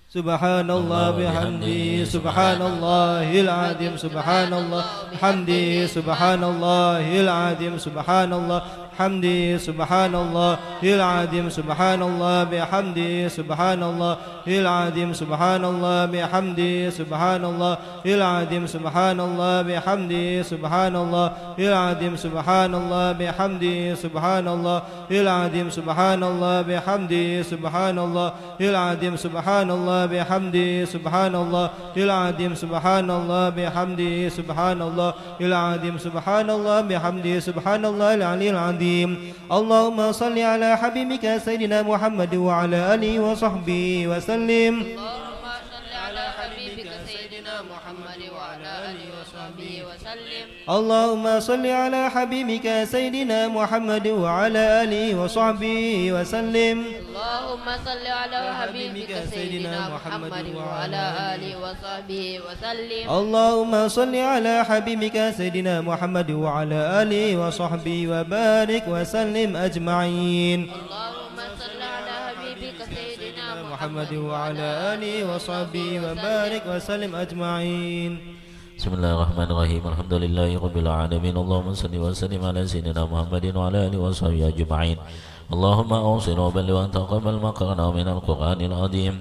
سبحان الله بحمده سبحان الله العظيم سبحان الله بحمده سبحان الله العظيم سبحان الله بحمده سبحان الله العظيم سبحان الله بحمده سبحان الله العظيم سبحان الله بحمده سبحان الله العظيم سبحان الله بحمده سبحان الله العظيم سبحان الله بحمده سبحان الله العظيم سبحان الله بحمده سبحان الله العظيم سبحان الله بحمده سبحان الله العظيم سبحان الله بحمده سبحان الله العظيم سبحان الله بحمده سبحان الله العلي العظيم اللهم صل على حبيبك سيدنا محمد وعلى آله وصحبه وسلم اللهم صل على حبيبك سيدنا محمد وعلى آله وصحبه وسلم اللهم صل على حبيبك سيدنا محمد وعلى آله وصحبه وسلم اللهم صل على حبيبك سيدنا محمد وعلى آله وصحبه وسلم اللهم صل على حبيبك سيدنا محمد وعلى آله وصحبه وبارك وسلم أجمعين اللهم صل على حبيبك سيدنا محمد وعلى آله وصحبه وبارك وسلم أجمعين Bismillahirrahmanirrahim. Alhamdulillahi rabbil alamin. Allahumma salli wa sallim ala sayyidina Muhammadin wa ala alihi wa sahbihi ajma'in. Allahumma awsil wa balli wa taqabbal maqana min al-Qur'anil azim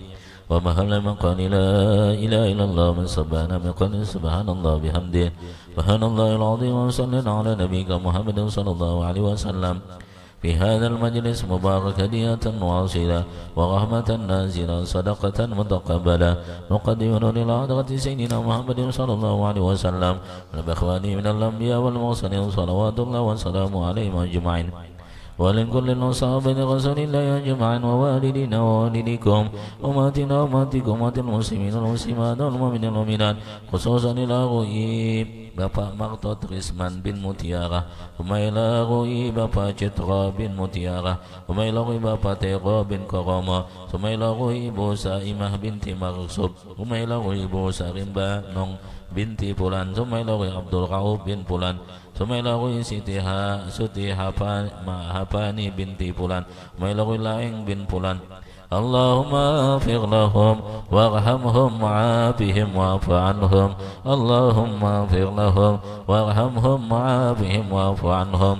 wa mahalla maqani la ilaha illallah min sabana maqani subhanallah bihamdihi subhanallahil azim wa sallallahu ala nabiyyika Muhammadin sallallahu alaihi wasallam في هذا المجلس مبارك هدية واصلة ورحمة نازلة صدقة متقبلة نقدم للعذرة سيدنا محمد صلى الله عليه وسلم والإخوان من الأنبياء والمرسلين صلوات الله وسلامه عليهم أجمعين ولكل صحابة رسول الله أجمعين ووالدينا ووالديكم أماتنا وأماتكم أمات المسلمين والمسلمات والمؤمنين والمؤمنات خصوصا إلى غيب Bapak Martot Risman bin Mutiara, Umayla Rui Bapak Citra bin Mutiara, Umayla Rui Bapak Tero bin Koromo, Umayla Rui Ibu Saimah binti Marsub, Umayla Rui Ibu Sarimba Nong binti Pulan, Umayla Rui Abdul Rauf bin Pulan, Umayla Rui Siti Hapani binti Pulan, Umayla Rui Laeng bin Pulan. Allahumma ighfir lahum warhamhum wa'afihim wa'fu anhum Allahumma ighfir lahum warhamhum wa'afihim wa'fu anhum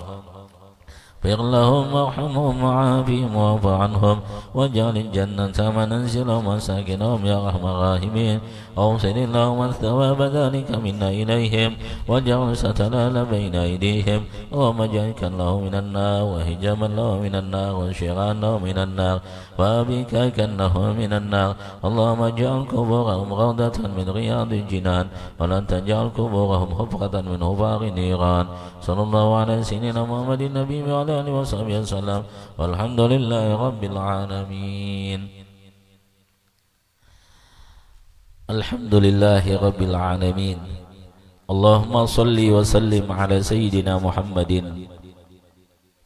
اغفر لهم وارحمهم وعافهم واعف عنهم واجعل الجنة منزلهم ومساكنهم يا أرحم الراحمين أوصل اللهم الثواب ذلك منا إليهم واجعل ستلال بين أيديهم ومجعلك الله من النار وهجاما له من النار وشيرا له من النار وأبيك كنه من النار اللهم اجعل قبورهم روضة من رياض الجنان ولا تجعل قبورهم حفرة من حفار النيران صلى الله على سيدنا محمد النبي وعلى آله وصحبه وسلم والحمد لله رب العالمين. الحمد لله رب العالمين. اللهم صل وسلم على سيدنا محمد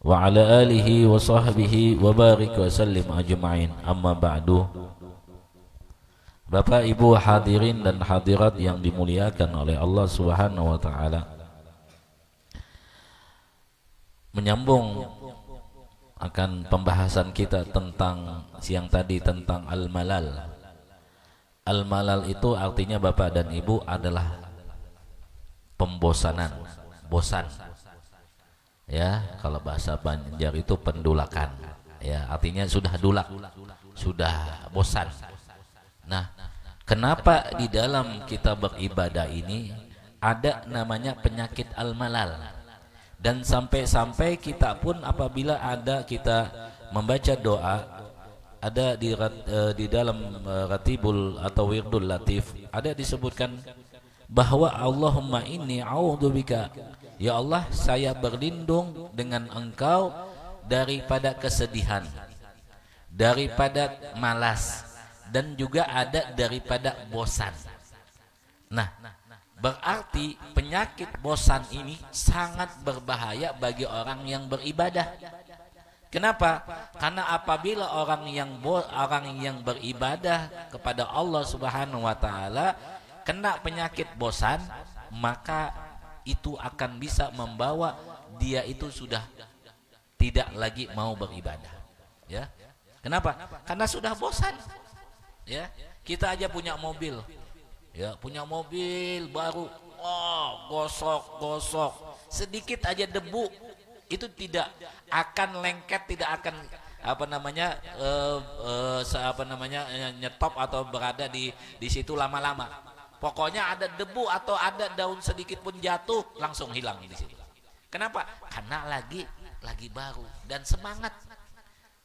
وعلى آله وصحبه وبارك وسلم أجمعين. أما بعد. Bapak Ibu hadirin dan hadirat yang dimuliakan oleh Allah Subhanahu wa taala. Menyambung akan pembahasan kita tentang siang tadi tentang al-malal. Al-malal itu artinya Bapak dan Ibu adalah pembosanan, bosan. Ya, kalau bahasa Banjar itu pendulakan. Ya, artinya sudah dulak, sudah bosan. Nah, kenapa di dalam kita beribadah ini ada namanya penyakit al-malal? Dan sampai-sampai kita pun apabila ada kita membaca doa, ada di dalam ratibul atau wirdul latif ada disebutkan bahwa Allahumma inni a'udzubika, ya Allah saya berlindung dengan Engkau daripada kesedihan, daripada malas, dan juga ada daripada bosan. Nah, berarti penyakit bosan ini sangat berbahaya bagi orang yang beribadah. Kenapa? Karena apabila orang yang beribadah kepada Allah Subhanahu wa taala kena penyakit bosan, maka itu akan bisa membawa dia itu sudah tidak lagi mau beribadah. Ya. Kenapa? Karena sudah bosan. Ya. Kita aja punya mobil. Ya, punya mobil baru, gosok, sedikit aja debu itu tidak akan lengket, tidak akan nyetop atau berada di situ lama-lama. Pokoknya ada debu atau ada daun sedikit pun jatuh langsung hilang di situ. Kenapa? Karena lagi baru dan semangat.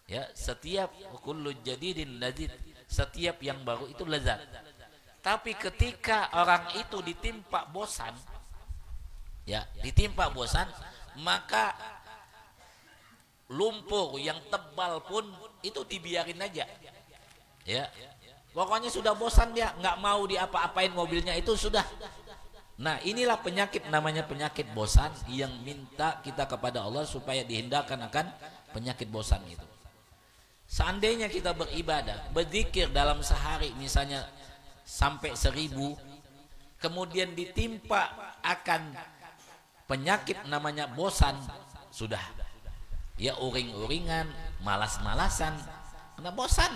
Ya, setiap kullu jadidin ladzid, setiap yang baru itu lezat. Tapi ketika orang itu ditimpa bosan, maka lumpur yang tebal pun itu dibiarin aja. Ya, pokoknya sudah bosan dia, nggak mau diapa-apain mobilnya itu sudah. Nah, inilah penyakit, namanya penyakit bosan yang minta kita kepada Allah supaya dihindarkan akan penyakit bosan itu. Seandainya kita beribadah, berzikir dalam sehari misalnya sampai 1000, kemudian ditimpa akan penyakit namanya bosan, sudah ya uring-uringan, malas-malasan, karena bosan.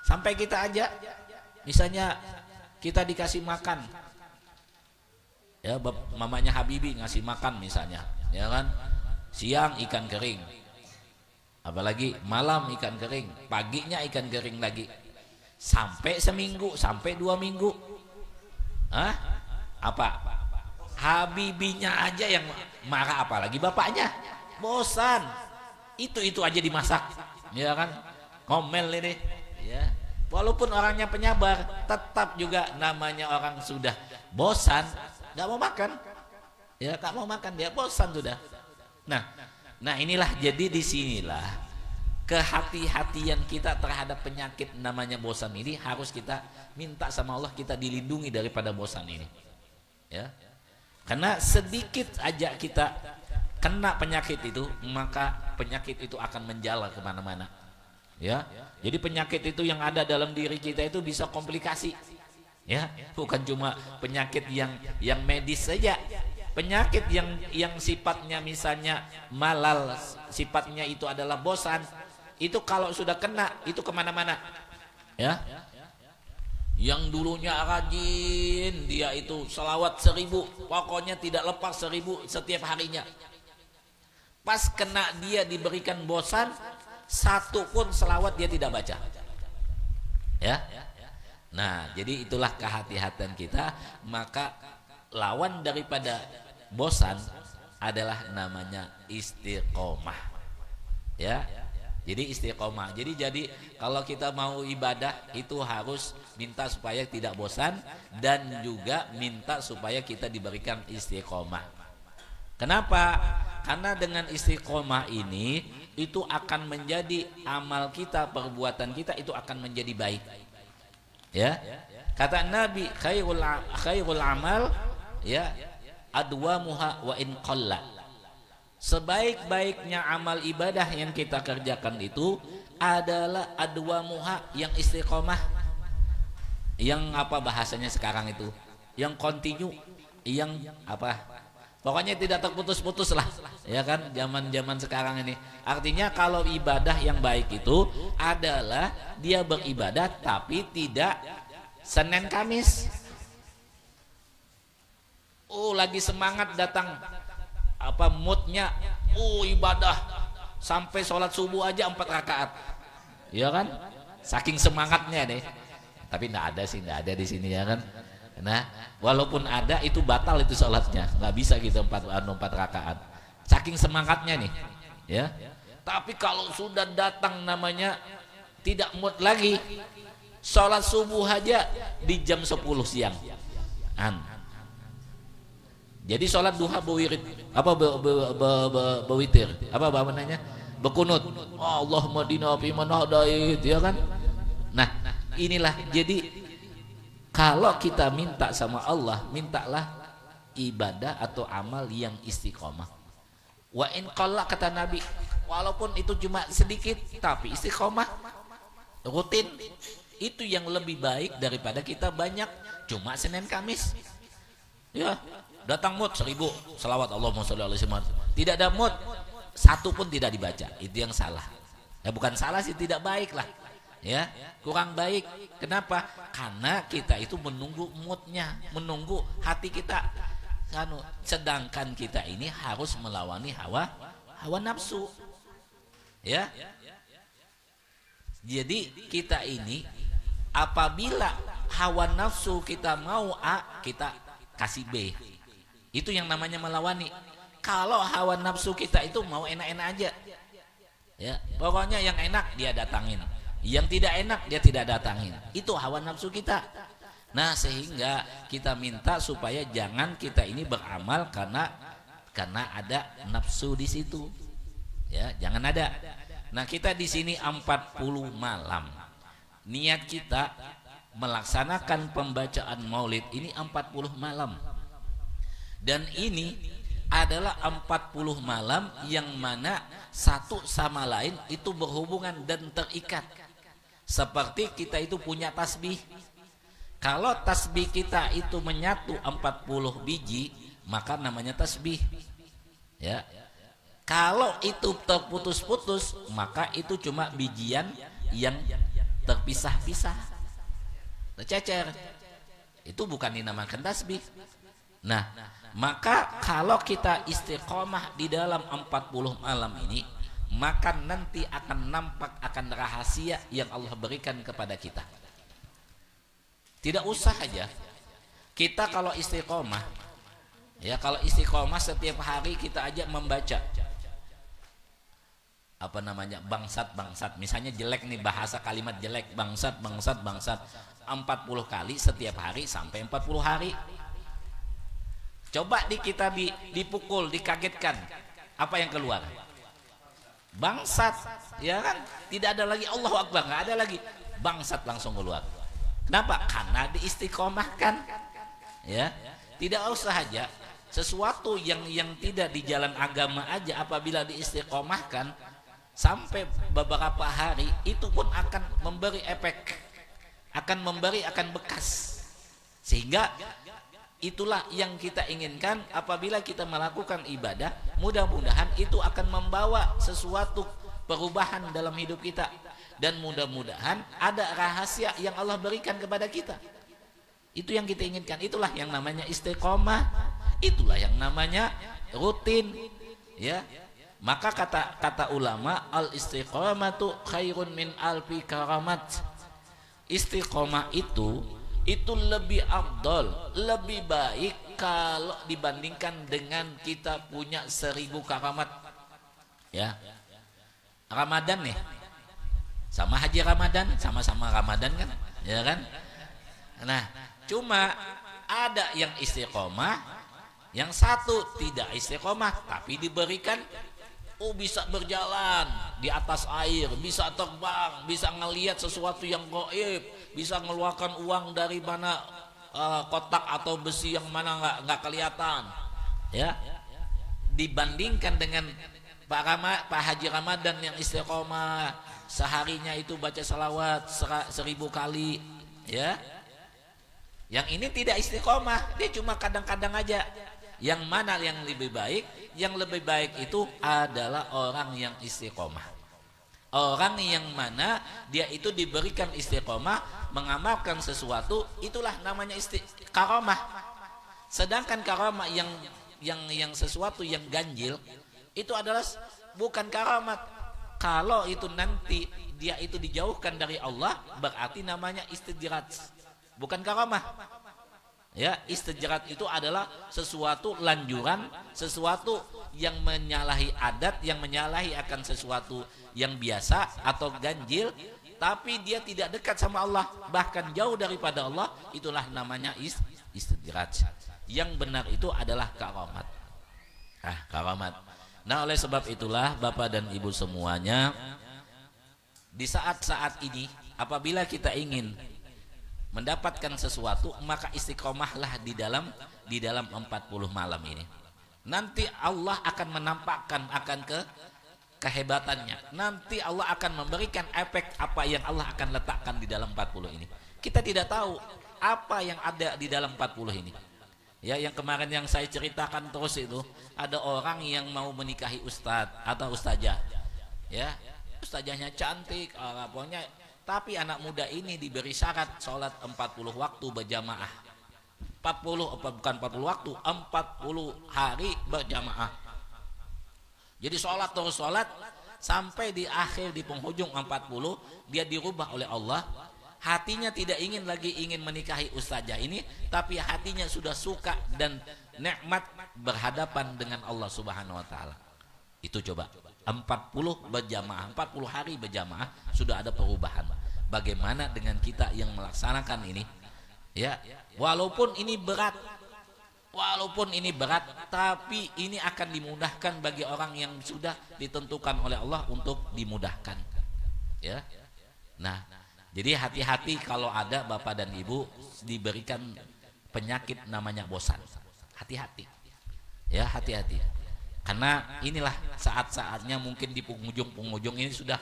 Sampai kita aja misalnya kita dikasih makan, ya mamanya Habibi ngasih makan misalnya, ya kan, siang ikan kering, apalagi malam ikan kering, paginya ikan kering lagi, sampai seminggu, sampai 2 minggu. Apa? Habibinya aja yang marah, apalagi bapaknya. Bosan. Itu aja dimasak. Ya kan? Ngomel ini. Ya. Walaupun orangnya penyabar, tetap juga namanya orang sudah bosan, nggak mau makan. Ya, nggak mau makan, dia bosan sudah. Nah inilah, jadi disinilah kehati-hatian kita terhadap penyakit namanya bosan ini harus kita minta sama Allah, kita dilindungi daripada bosan ini. Ya. Karena sedikit aja kita kena penyakit itu, maka penyakit itu akan menjalar kemana-mana. Ya. Jadi penyakit itu yang ada dalam diri kita itu bisa komplikasi. Ya, bukan cuma penyakit yang medis saja. Penyakit yang sifatnya misalnya malal, sifatnya itu adalah bosan, itu kalau sudah kena itu kemana-mana. Ya, yang dulunya rajin, dia itu selawat 1000, pokoknya tidak lepas 1000 setiap harinya. Pas kena dia diberikan bosan, 1 pun selawat dia tidak baca. Ya. Nah, jadi itulah kehati-hatian kita. Maka lawan daripada bosan adalah namanya istiqomah. Ya. Jadi istiqomah. Jadi kalau kita mau ibadah itu harus minta supaya tidak bosan, dan juga minta supaya kita diberikan istiqomah. Kenapa? Karena dengan istiqomah ini itu akan menjadi amal kita, perbuatan kita itu akan menjadi baik. Ya. Kata Nabi, khairul amal ya adwamuha wa in qalla. Sebaik-baiknya amal ibadah yang kita kerjakan itu adalah adwamuha, yang istiqomah, yang apa bahasanya sekarang itu, yang continue, yang apa, pokoknya tidak terputus-putus lah, ya kan, zaman sekarang ini. Artinya kalau ibadah yang baik itu adalah dia beribadah tapi tidak Senin Kamis. Lagi semangat datang apa moodnya, ibadah sampai sholat subuh aja 4 rakaat, ya kan, saking semangatnya deh. Tapi nggak ada di sini, ya kan. Nah, walaupun ada itu batal itu sholatnya, nggak bisa gitu 4 rakaat, saking semangatnya nih, ya. Tapi kalau sudah datang namanya tidak mood lagi, sholat subuh aja di jam 10 siang. Jadi sholat duha bewirid, apa bewitir, apa namanya, bekunut. Allahumma dina fi man hadait, ya kan. Nah, inilah jadi kalau kita minta sama Allah, mintalah ibadah atau amal yang istiqomah. Wa in qalla, kata Nabi, walaupun itu cuma sedikit tapi istiqomah rutin, itu yang lebih baik daripada kita banyak cuma Senin Kamis. Ya, datang mood 1000 selawat Allahumma sholli alaihi wasallam, tidak ada mood satu pun tidak dibaca, itu yang salah. Ya bukan salah sih, tidak baik lah. Ya, kurang baik. Kenapa? Karena kita itu menunggu moodnya, menunggu hati kita. Sedangkan kita ini harus melawani hawa nafsu. Ya. Jadi kita ini apabila hawa nafsu kita mau A, kita kasih B. Itu yang namanya melawani. Kalau hawa nafsu kita itu mau enak-enak aja, ya pokoknya yang enak dia datangin, yang tidak enak dia tidak datangin, itu hawa nafsu kita. Nah sehingga kita minta supaya jangan kita ini beramal karena ada nafsu di situ, ya jangan ada. Nah kita di sini 40 malam, niat kita melaksanakan pembacaan maulid ini 40 malam, dan ini adalah 40 malam yang mana satu sama lain itu berhubungan dan terikat. Seperti kita itu punya tasbih. Kalau tasbih kita itu menyatu 40 biji, maka namanya tasbih. Ya. Kalau itu terputus-putus, maka itu cuma bijian yang terpisah-pisah, tercecer. Itu bukan dinamakan tasbih. Nah, maka kalau kita istiqomah di dalam 40 malam ini, maka nanti akan nampak akan rahasia yang Allah berikan kepada kita. Tidak usah aja kita kalau istiqomah, ya kalau istiqomah setiap hari kita aja membaca apa namanya bangsat, misalnya jelek nih, bahasa kalimat jelek, bangsat 40 kali setiap hari sampai 40 hari. Coba kita dipukul, dikagetkan, apa yang keluar? Bangsat, ya kan? Tidak ada lagi Allahu Akbar, nggak ada lagi, bangsat langsung keluar. Kenapa? Karena diistiqomahkan. Ya, tidak usah aja sesuatu yang tidak di jalan agama aja, apabila diistiqomahkan sampai beberapa hari, itu pun akan memberi efek, akan bekas, sehingga itulah yang kita inginkan. Apabila kita melakukan ibadah, mudah-mudahan itu akan membawa sesuatu perubahan dalam hidup kita, dan mudah-mudahan ada rahasia yang Allah berikan kepada kita. Itu yang kita inginkan. Itulah yang namanya istiqomah, itulah yang namanya rutin. Ya, maka kata ulama, al istiqomatu khairun min alfi karamat. Istiqomah itu lebih afdol, lebih baik kalau dibandingkan dengan kita punya 1000 karamat. Ya, Ramadan nih, sama haji Ramadan, sama-sama Ramadan kan, ya kan? Nah, cuma ada yang istiqomah, yang satu tidak istiqomah, tapi diberikan bisa berjalan di atas air, bisa terbang, bisa ngelihat sesuatu yang gaib, bisa mengeluarkan uang dari mana kotak atau besi yang mana nggak kelihatan. Ya, dibandingkan dengan Pak Haji Ramadan yang istiqomah, seharinya itu baca salawat 1000 kali. Ya, yang ini tidak istiqomah, dia cuma kadang-kadang aja. Yang mana yang lebih baik? Yang lebih baik itu adalah orang yang istiqomah, orang yang mana dia itu diberikan istiqomah, mengamalkan sesuatu, itulah namanya karomah. Sedangkan karomah yang sesuatu yang ganjil, itu adalah bukan karamat. Kalau itu nanti dia itu dijauhkan dari Allah, berarti namanya istidraj, bukan karomah. Ya, istijrat itu adalah sesuatu lanjuran, sesuatu yang menyalahi adat, yang menyalahi akan sesuatu yang biasa atau ganjil, tapi dia tidak dekat sama Allah, bahkan jauh daripada Allah. Itulah namanya istijrat. Yang benar itu adalah karamat. Karamat. Nah, oleh sebab itulah Bapak dan Ibu semuanya, di saat-saat ini apabila kita ingin mendapatkan sesuatu, maka istiqomahlah di dalam 40 malam ini. Nanti Allah akan menampakkan akan kehebatannya. Nanti Allah akan memberikan efek apa yang Allah akan letakkan di dalam 40 ini. Kita tidak tahu apa yang ada di dalam 40 ini. Ya, yang kemarin yang saya ceritakan terus itu, ada orang yang mau menikahi ustadz atau ustazah. Ya, ustazahnya cantik, pokoknya, tapi anak muda ini diberi syarat sholat 40 waktu berjamaah. 40 waktu, 40 hari berjamaah. Jadi sholat terus sholat sampai di akhir, di penghujung 40 dia dirubah oleh Allah. Hatinya tidak ingin lagi menikahi ustazah ini, tapi hatinya sudah suka dan nikmat berhadapan dengan Allah Subhanahu wa taala. Itu coba 40 berjamaah, 40 hari berjamaah sudah ada perubahan. Bagaimana dengan kita yang melaksanakan ini? Ya, walaupun ini berat, tapi ini akan dimudahkan bagi orang yang sudah ditentukan oleh Allah untuk dimudahkan. Ya. Nah, jadi hati-hati kalau ada bapak dan ibu diberikan penyakit namanya bosan. Hati-hati. Ya, hati-hati. Karena inilah saat-saatnya mungkin di penghujung ini sudah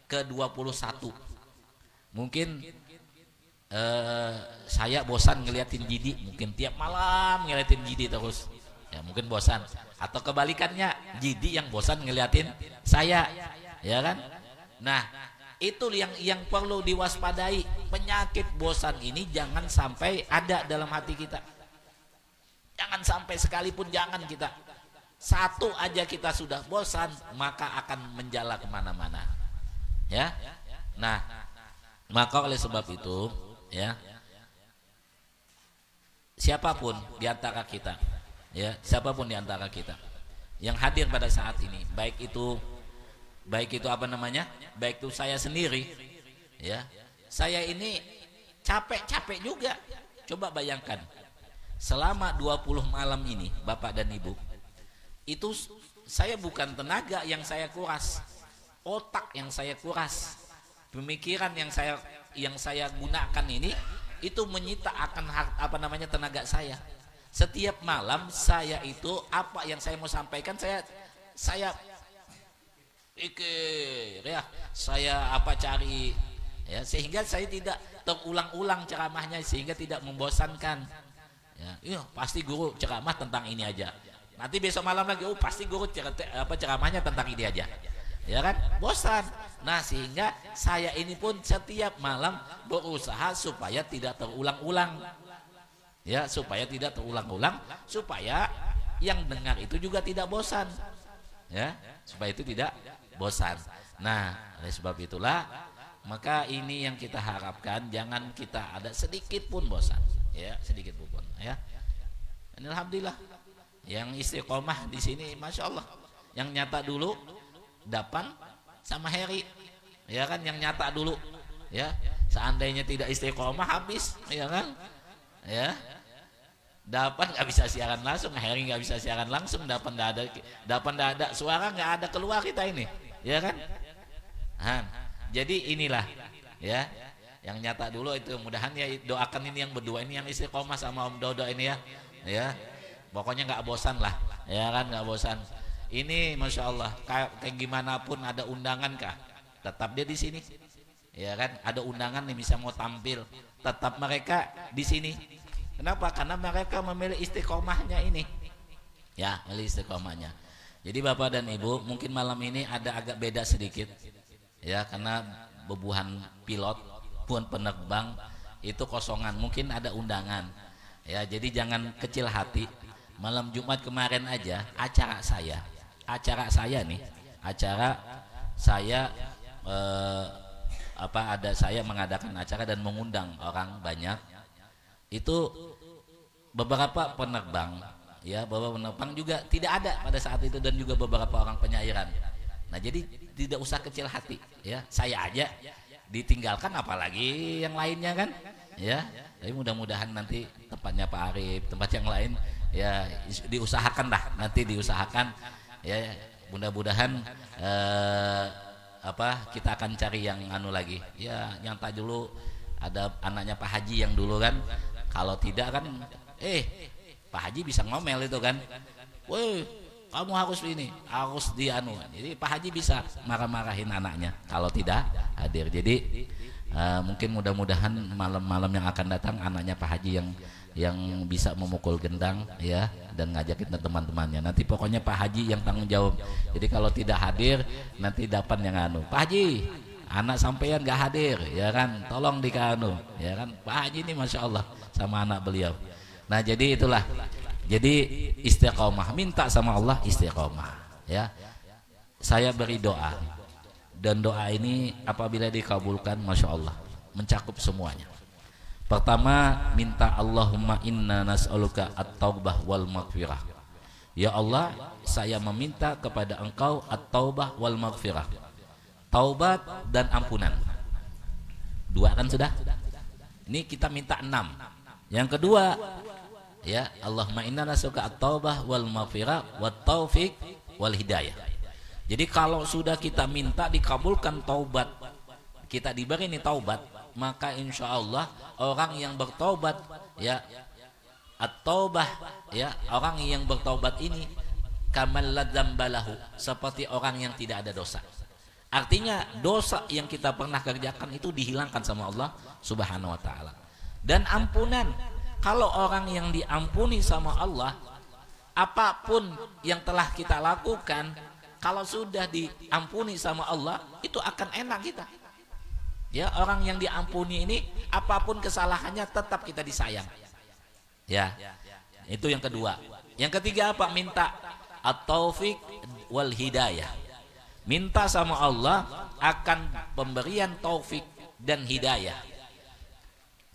ke-21. Mungkin saya bosan ngeliatin jidi, mungkin tiap malam ngeliatin jidi terus. Ya, mungkin bosan. Atau kebalikannya, jidi yang bosan ngeliatin saya. Ya kan? Nah, itu yang perlu diwaspadai. Penyakit bosan ini jangan sampai ada dalam hati kita. Jangan sampai sekalipun, jangan kita. Satu aja kita sudah bosan, maka akan menjala kemana-mana. Ya. Nah, maka oleh sebab itu, ya, siapapun di antara kita, ya, siapapun di antara kita yang hadir pada saat ini, baik itu apa namanya, baik itu saya sendiri, ya, saya ini capek juga. Coba bayangkan, selama 20 malam ini bapak dan ibu, itu saya bukan tenaga yang saya kuras, otak yang saya kuras, pemikiran yang saya gunakan ini, itu menyita akan apa namanya tenaga saya. Setiap malam saya itu apa yang saya mau sampaikan, saya pikir, ya, saya cari, ya, sehingga saya tidak terulang-ulang ceramahnya, sehingga tidak membosankan. Ya, iya, pasti guru ceramah tentang ini aja. Nanti besok malam lagi, pasti guru ceramahnya tentang ini aja. Ya kan? Bosan. Nah, sehingga saya ini pun setiap malam berusaha supaya tidak terulang-ulang. Ya, supaya tidak terulang-ulang, supaya yang dengar itu juga tidak bosan. Ya, supaya itu tidak bosan. Nah, oleh sebab itulah, maka ini yang kita harapkan, jangan kita ada sedikit pun bosan, ya, sedikit pun, ya. Ini alhamdulillah yang istiqomah di sini, masya Allah. Yang nyata dulu Dapan sama Heri, ya kan, yang nyata dulu, ya. Seandainya tidak istiqomah habis, ya kan, ya. Dapan nggak bisa siaran langsung, Heri nggak bisa siaran langsung, Dapan nggak ada suara, nggak ada keluar kita ini, ya kan. Nah, jadi inilah, ya, yang nyata dulu itu. Mudahan ya, doakan ini yang berdua ini yang istiqomah sama Om Dodo ini, ya, pokoknya nggak bosan lah, ya kan, nggak bosan. Ini masya Allah, kayak gimana pun ada undangan kah, tetap dia di sini, ya kan. Ada undangan nih, bisa mau tampil, tetap mereka di sini. Kenapa? Karena mereka memilih istiqomahnya ini, ya, memilih istiqomahnya. Jadi bapak dan ibu, mungkin malam ini ada agak beda sedikit, ya, karena bebuhan pilot pun penerbang itu kosongan, mungkin ada undangan, ya. Jadi jangan kecil hati. Malam Jumat kemarin aja acara saya saya mengadakan acara dan mengundang orang banyak. Itu beberapa penerbang, ya, beberapa penerbang juga tidak ada pada saat itu, dan juga beberapa orang penyairan. Nah, jadi tidak usah kecil hati, ya. Saya aja ditinggalkan, apalagi yang lainnya kan, ya. Tapi mudah-mudahan nanti tempatnya Pak Arif, tempat yang lain, ya, diusahakan lah, nanti diusahakan, ya. Mudah-mudahan kita akan cari yang lagi, ya, yang tak dulu ada anaknya Pak Haji yang dulu kan, kalau tidak kan Pak Haji bisa ngomel itu kan, woi kamu harus ini, harus dianu. Jadi Pak Haji bisa marah-marahin anaknya kalau tidak hadir. Jadi mungkin mudah-mudahan malam-malam yang akan datang anaknya Pak Haji yang bisa memukul gendang ya, dan ngajakin teman-temannya. Nanti pokoknya Pak Haji yang tanggung jawab. Jadi kalau tidak hadir nanti dapat yang anu, Pak Haji anak sampean gak hadir ya kan, tolong dikanu ya kan. Pak Haji ini Masya Allah sama anak beliau. Nah jadi itulah, jadi istiqomah, minta sama Allah istiqomah ya. Saya beri doa, dan doa ini apabila dikabulkan Masya Allah mencakup semuanya. Pertama, minta Allahumma inna nas'aluka at-taubah wal maghfirah. Ya Allah, saya meminta kepada Engkau at-taubah wal maghfirah, taubat dan ampunan. 2 kan sudah. Ini kita minta 6. Yang kedua, ya Allahumma inna nas'aluka at-taubah wal maghfirah wat taufiq wal hidayah. Jadi kalau sudah kita minta dikabulkan taubat, kita diberi ini taubat, maka insya Allah orang yang bertaubat ya, at-taubah ya, orang yang bertaubat ini kamal ladzambalahu, seperti orang yang tidak ada dosa. Artinya dosa yang kita pernah kerjakan itu dihilangkan sama Allah Subhanahu wa taala. Dan ampunan, kalau orang yang diampuni sama Allah, apapun yang telah kita lakukan, kalau sudah diampuni sama Allah, itu akan enak kita. Ya, orang yang diampuni ini apapun kesalahannya tetap kita disayang. Ya. Itu yang kedua. Yang ketiga apa? Minta at-taufiq wal hidayah. Minta sama Allah akan pemberian taufik dan hidayah.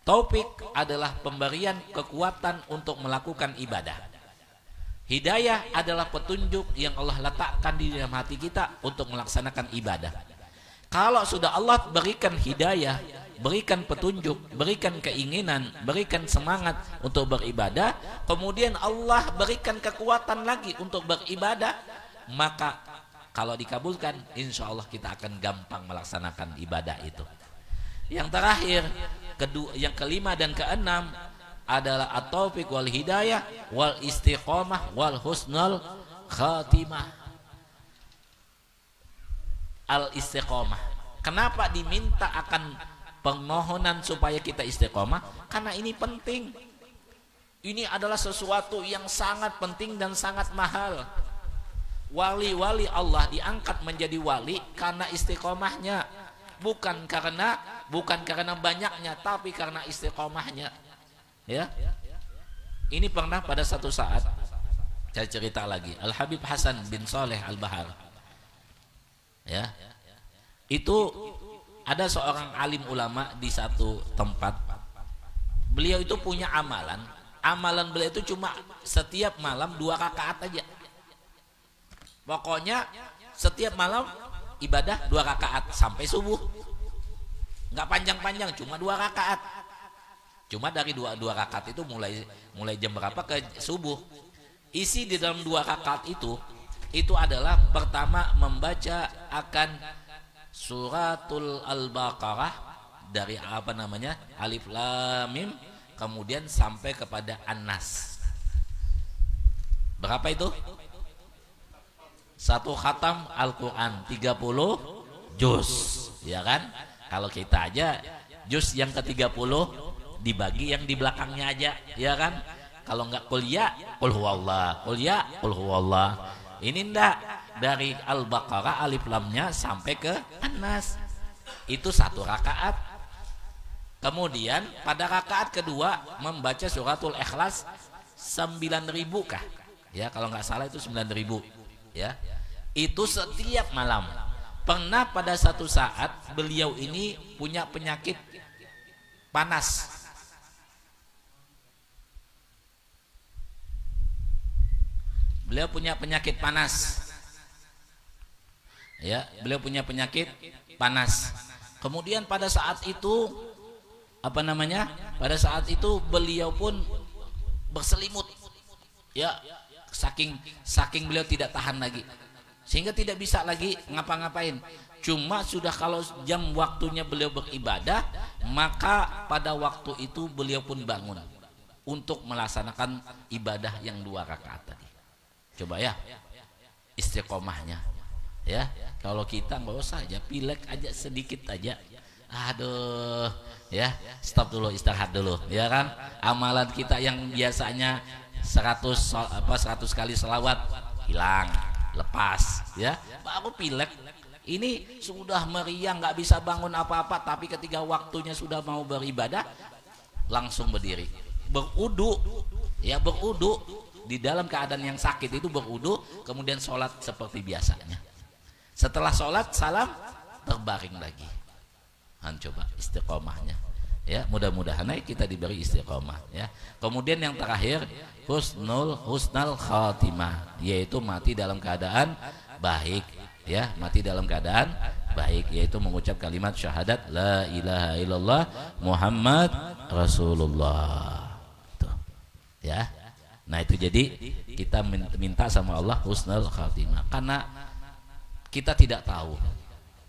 Taufik adalah pemberian kekuatan untuk melakukan ibadah. Hidayah adalah petunjuk yang Allah letakkan di dalam hati kita untuk melaksanakan ibadah. Kalau sudah Allah berikan hidayah, berikan petunjuk, berikan keinginan, berikan semangat untuk beribadah, kemudian Allah berikan kekuatan lagi untuk beribadah, maka kalau dikabulkan, insya Allah kita akan gampang melaksanakan ibadah itu. Yang terakhir, yang kelima dan keenam adalah at-taufiq wal hidayah wal istiqomah wal husnul khatimah. Al-istiqomah. Kenapa diminta akan permohonan supaya kita istiqomah? Karena ini penting. Ini adalah sesuatu yang sangat penting dan sangat mahal. Wali-wali Allah diangkat menjadi wali karena istiqomahnya, bukan karena banyaknya, tapi karena istiqomahnya. Ya. Ini pernah pada satu saat saya cerita lagi. Al Habib Hasan bin Saleh Al Bahar. Ya, itu ada seorang alim ulama di satu tempat. Beliau itu punya amalan beliau itu cuma setiap malam 2 rakaat aja. Pokoknya setiap malam ibadah 2 rakaat sampai subuh. Nggak panjang-panjang, cuma 2 rakaat. Cuma dari 2 rakaat itu mulai jam berapa ke subuh. Isi di dalam 2 rakaat itu adalah pertama membaca akan suratul Al-Baqarah dari Alif Lam Mim, kemudian sampai kepada An-Nas. Berapa itu? 1 khatam Al-Quran 30 juz, ya kan? Kalau kita aja juz yang ke-30 dibagi yang di belakangnya aja, ya kan? Kalau enggak kuliah, qul huwallah, kuliah, qul huwallah. Ini ndak, dari Al-Baqarah alif lamnya sampai ke An-Nas. Itu 1 rakaat. Kemudian pada rakaat kedua membaca suratul Ikhlas 9.000 kah? Ya, kalau nggak salah itu 9.000. Ya. Itu setiap malam. Pernah pada satu saat beliau ini punya penyakit panas. Beliau punya penyakit panas. Ya, beliau punya penyakit panas. Kemudian pada saat itu pada saat itu beliau pun berselimut. Ya, saking beliau tidak tahan lagi. Sehingga tidak bisa lagi ngapa-ngapain. Cuma sudah kalau jam waktunya beliau beribadah, maka pada waktu itu beliau pun bangun untuk melaksanakan ibadah yang 2 rakaat tadi. Coba ya, istiqomahnya ya. Kalau kita nggak usah aja, pilek aja sedikit aja, aduh ya, stop dulu, istirahat dulu ya kan. Amalan kita yang biasanya 100 kali selawat hilang, lepas ya, baru pilek. Ini sudah meriang, nggak bisa bangun apa-apa, tapi ketika waktunya sudah mau beribadah langsung berdiri, berudu ya, berudu di dalam keadaan yang sakit itu, berudu kemudian sholat seperti biasanya. Setelah sholat salam terbaring lagi. Coba istiqomahnya ya, mudah-mudahan kita diberi istiqomah ya. Kemudian yang terakhir husnul khatimah, yaitu mati dalam keadaan baik ya, mati dalam keadaan baik, yaitu mengucap kalimat syahadat la ilaha illallah Muhammad Rasulullah tuh ya. Nah itu jadi kita minta sama Allah husnul khatimah, karena kita tidak tahu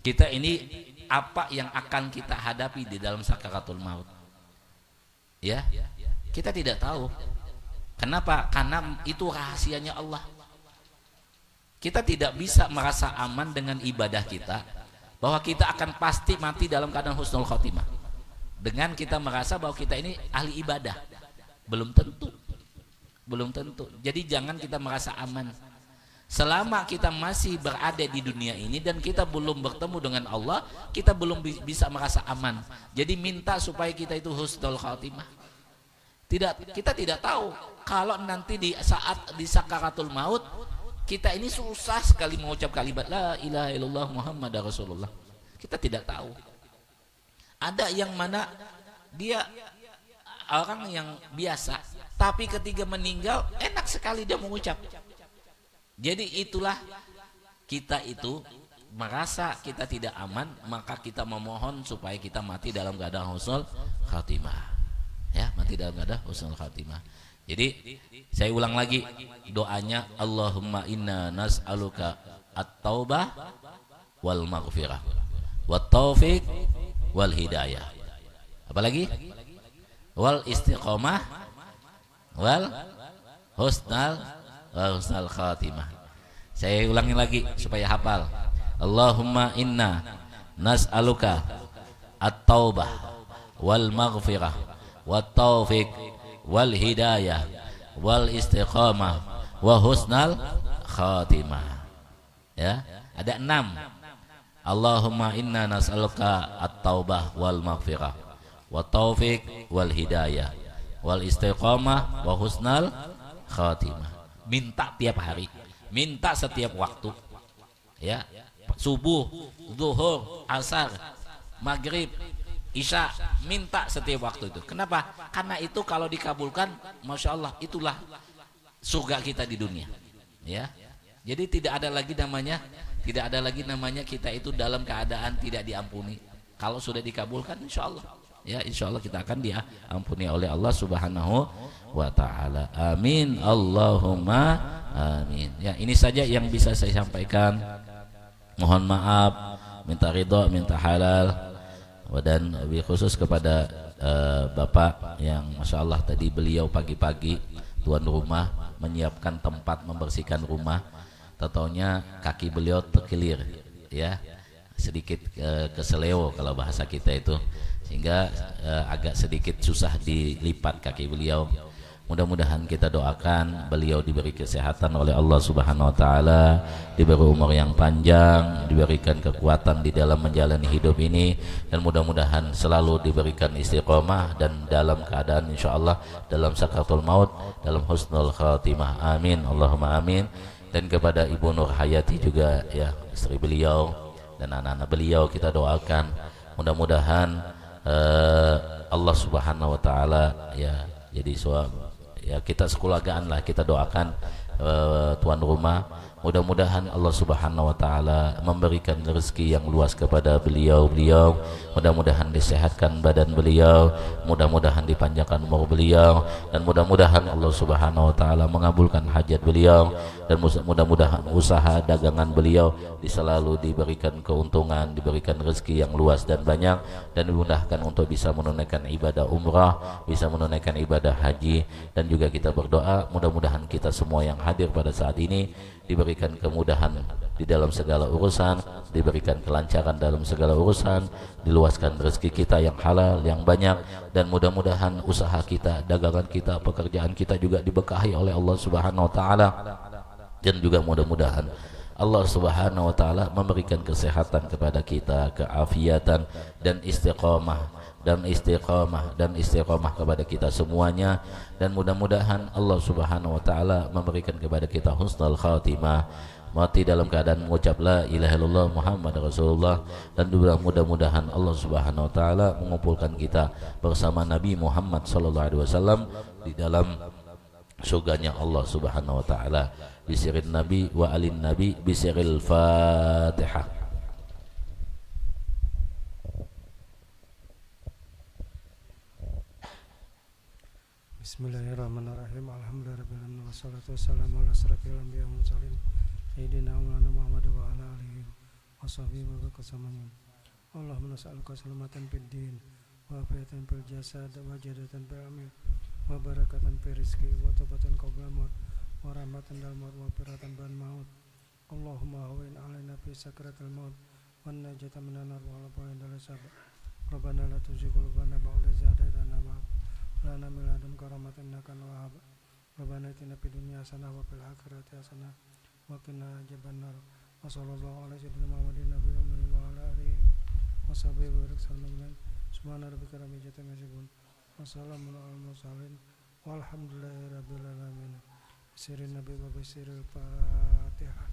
kita ini apa yang akan kita hadapi di dalam sakaratul maut ya, kita tidak tahu. Kenapa? Karena itu rahasianya Allah. Kita tidak bisa merasa aman dengan ibadah kita, bahwa kita akan pasti mati dalam keadaan husnul khotimah dengan kita merasa bahwa kita ini ahli ibadah. Belum tentu, belum tentu. Jadi jangan kita merasa aman selama kita masih berada di dunia ini dan kita belum bertemu dengan Allah. Kita belum bisa merasa aman. Jadi minta supaya kita itu husnul khotimah. Kita tidak tahu kalau nanti di saat di sakaratul maut kita ini susah sekali mengucap kalimat la ilaha illallah Muhammad Rasulullah. Kita tidak tahu. Ada yang mana dia orang yang biasa, tapi ketika meninggal enak sekali dia mengucap. Jadi itulah kita itu merasa kita tidak aman, maka kita memohon supaya kita mati dalam keadaan husnul khatimah. Ya, mati dalam keadaan husnul khatimah. Jadi saya ulang lagi doanya, Allahumma inna nas'aluka at-taubah wal maghfirah wat taufiq wal hidayah. Apalagi? Wal istiqomah wal husnul khatimah. Saya ulangi lagi supaya hafal. Allahumma inna nas'aluka at-taubah wal maghfirah wat taufiq wal hidayah wal istiqamah wa husnal khatimah. Ya, ada 6. Allahumma inna nas'aluka at-taubah wal maghfirah wa taufiq wal hidayah wal istiqamah wa husnal khatimah. Minta tiap hari, minta setiap waktu. Ya, subuh, zuhur, asar, maghrib, isya, minta setiap waktu itu. Kenapa? Karena itu kalau dikabulkan, masya Allah, itulah surga kita di dunia. Ya, jadi tidak ada lagi namanya kita itu dalam keadaan tidak diampuni. Kalau sudah dikabulkan, insya Allah, ya insya Allah kita akan diampuni oleh Allah Subhanahu wa Ta'ala. Amin, Allahumma amin. Ya, ini saja yang bisa saya sampaikan. Mohon maaf, minta ridho, minta halal. Dan lebih khusus kepada Bapak yang Masya Allah tadi beliau pagi-pagi tuan rumah menyiapkan tempat membersihkan rumah, taunya kaki beliau terkilir ya, sedikit keseleo kalau bahasa kita itu, sehingga agak sedikit susah dilipat kaki beliau. Mudah-mudahan kita doakan beliau diberi kesehatan oleh Allah Subhanahu wa Ta'ala, diberi umur yang panjang, diberikan kekuatan di dalam menjalani hidup ini, dan mudah-mudahan selalu diberikan istiqomah dan dalam keadaan insya Allah dalam sakaratul maut dalam husnul khatimah. Amin, Allahumma amin. Dan kepada Ibu Nur Hayati juga ya, istri beliau dan anak-anak beliau kita doakan mudah-mudahan Allah Subhanahu wa Ta'ala ya, jadi ya kita sekeluargaan lah kita doakan tuan rumah Mudah-mudahan Allah Subhanahu wa taala memberikan rezeki yang luas kepada beliau-beliau. Mudah-mudahan disehatkan badan beliau, mudah-mudahan dipanjangkan umur beliau, dan mudah-mudahan Allah Subhanahu wa taala mengabulkan hajat beliau, dan mudah-mudahan usaha dagangan beliau selalu diberikan keuntungan, diberikan rezeki yang luas dan banyak, dan dimudahkan untuk bisa menunaikan ibadah umrah, bisa menunaikan ibadah haji. Dan juga kita berdoa mudah-mudahan kita semua yang hadir pada saat ini diberikan kemudahan di dalam segala urusan, diberikan kelancaran dalam segala urusan, diluaskan rezeki kita yang halal, yang banyak, dan mudah-mudahan usaha kita, dagangan kita, pekerjaan kita juga diberkahi oleh Allah Subhanahu wa taala. Dan juga mudah-mudahan Allah Subhanahu wa taala memberikan kesehatan kepada kita, keafiatan dan istiqamah kepada kita semuanya. Dan mudah-mudahan Allah Subhanahu wa taala memberikan kepada kita husnul khatimah, mati dalam keadaan mengucap la ilaha illallah Muhammad Rasulullah. Dan juga mudah-mudahan Allah Subhanahu wa taala mengumpulkan kita bersama Nabi Muhammad sallallahu alaihi wasallam di dalam surganya Allah Subhanahu wa taala. Bisirin Nabi wa alin Nabi, bisiril Fatihah. Bismillahirrahmanirrahim. Alhamdulillahirabbil wassalatu wassalamu ala asrofil anbiya'i wal mursalin sayyidina Maulana Muhammad wa ala alihi washabihi wa barakasamanya. Allahumma nas'aluka salamatan fid din wa afiatan fil jasad wa jadatan fil amal wa barakatan fil rizqi wa taubatan qabla maut wa rahmatan dal maut wa firatan ban maut. Allahumma hawin alaina fi sakratil maut wan najata minan nar wa al-bain dal sabr. Rabbana la tuzigh qulubana ba'da idh hadaytana wa lana min ladunka rahmatan innaka antal wahhab. Rabbana atina fid dunya hasanah wa fil akhirati hasanah wa qina adzabannar. Wa sallallahu ala sayyidina Muhammadin nabiyil ummi wa ala alihi washabihi wa sallam. Subhana rabbika rabbil izzati amma yasifun wa salamun alal mursalin walhamdulillahi rabbil alamin. Sirin Nabi wa bisiril Fatihah.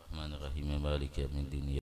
Rahmanir Rahim, Maliki yaumiddin.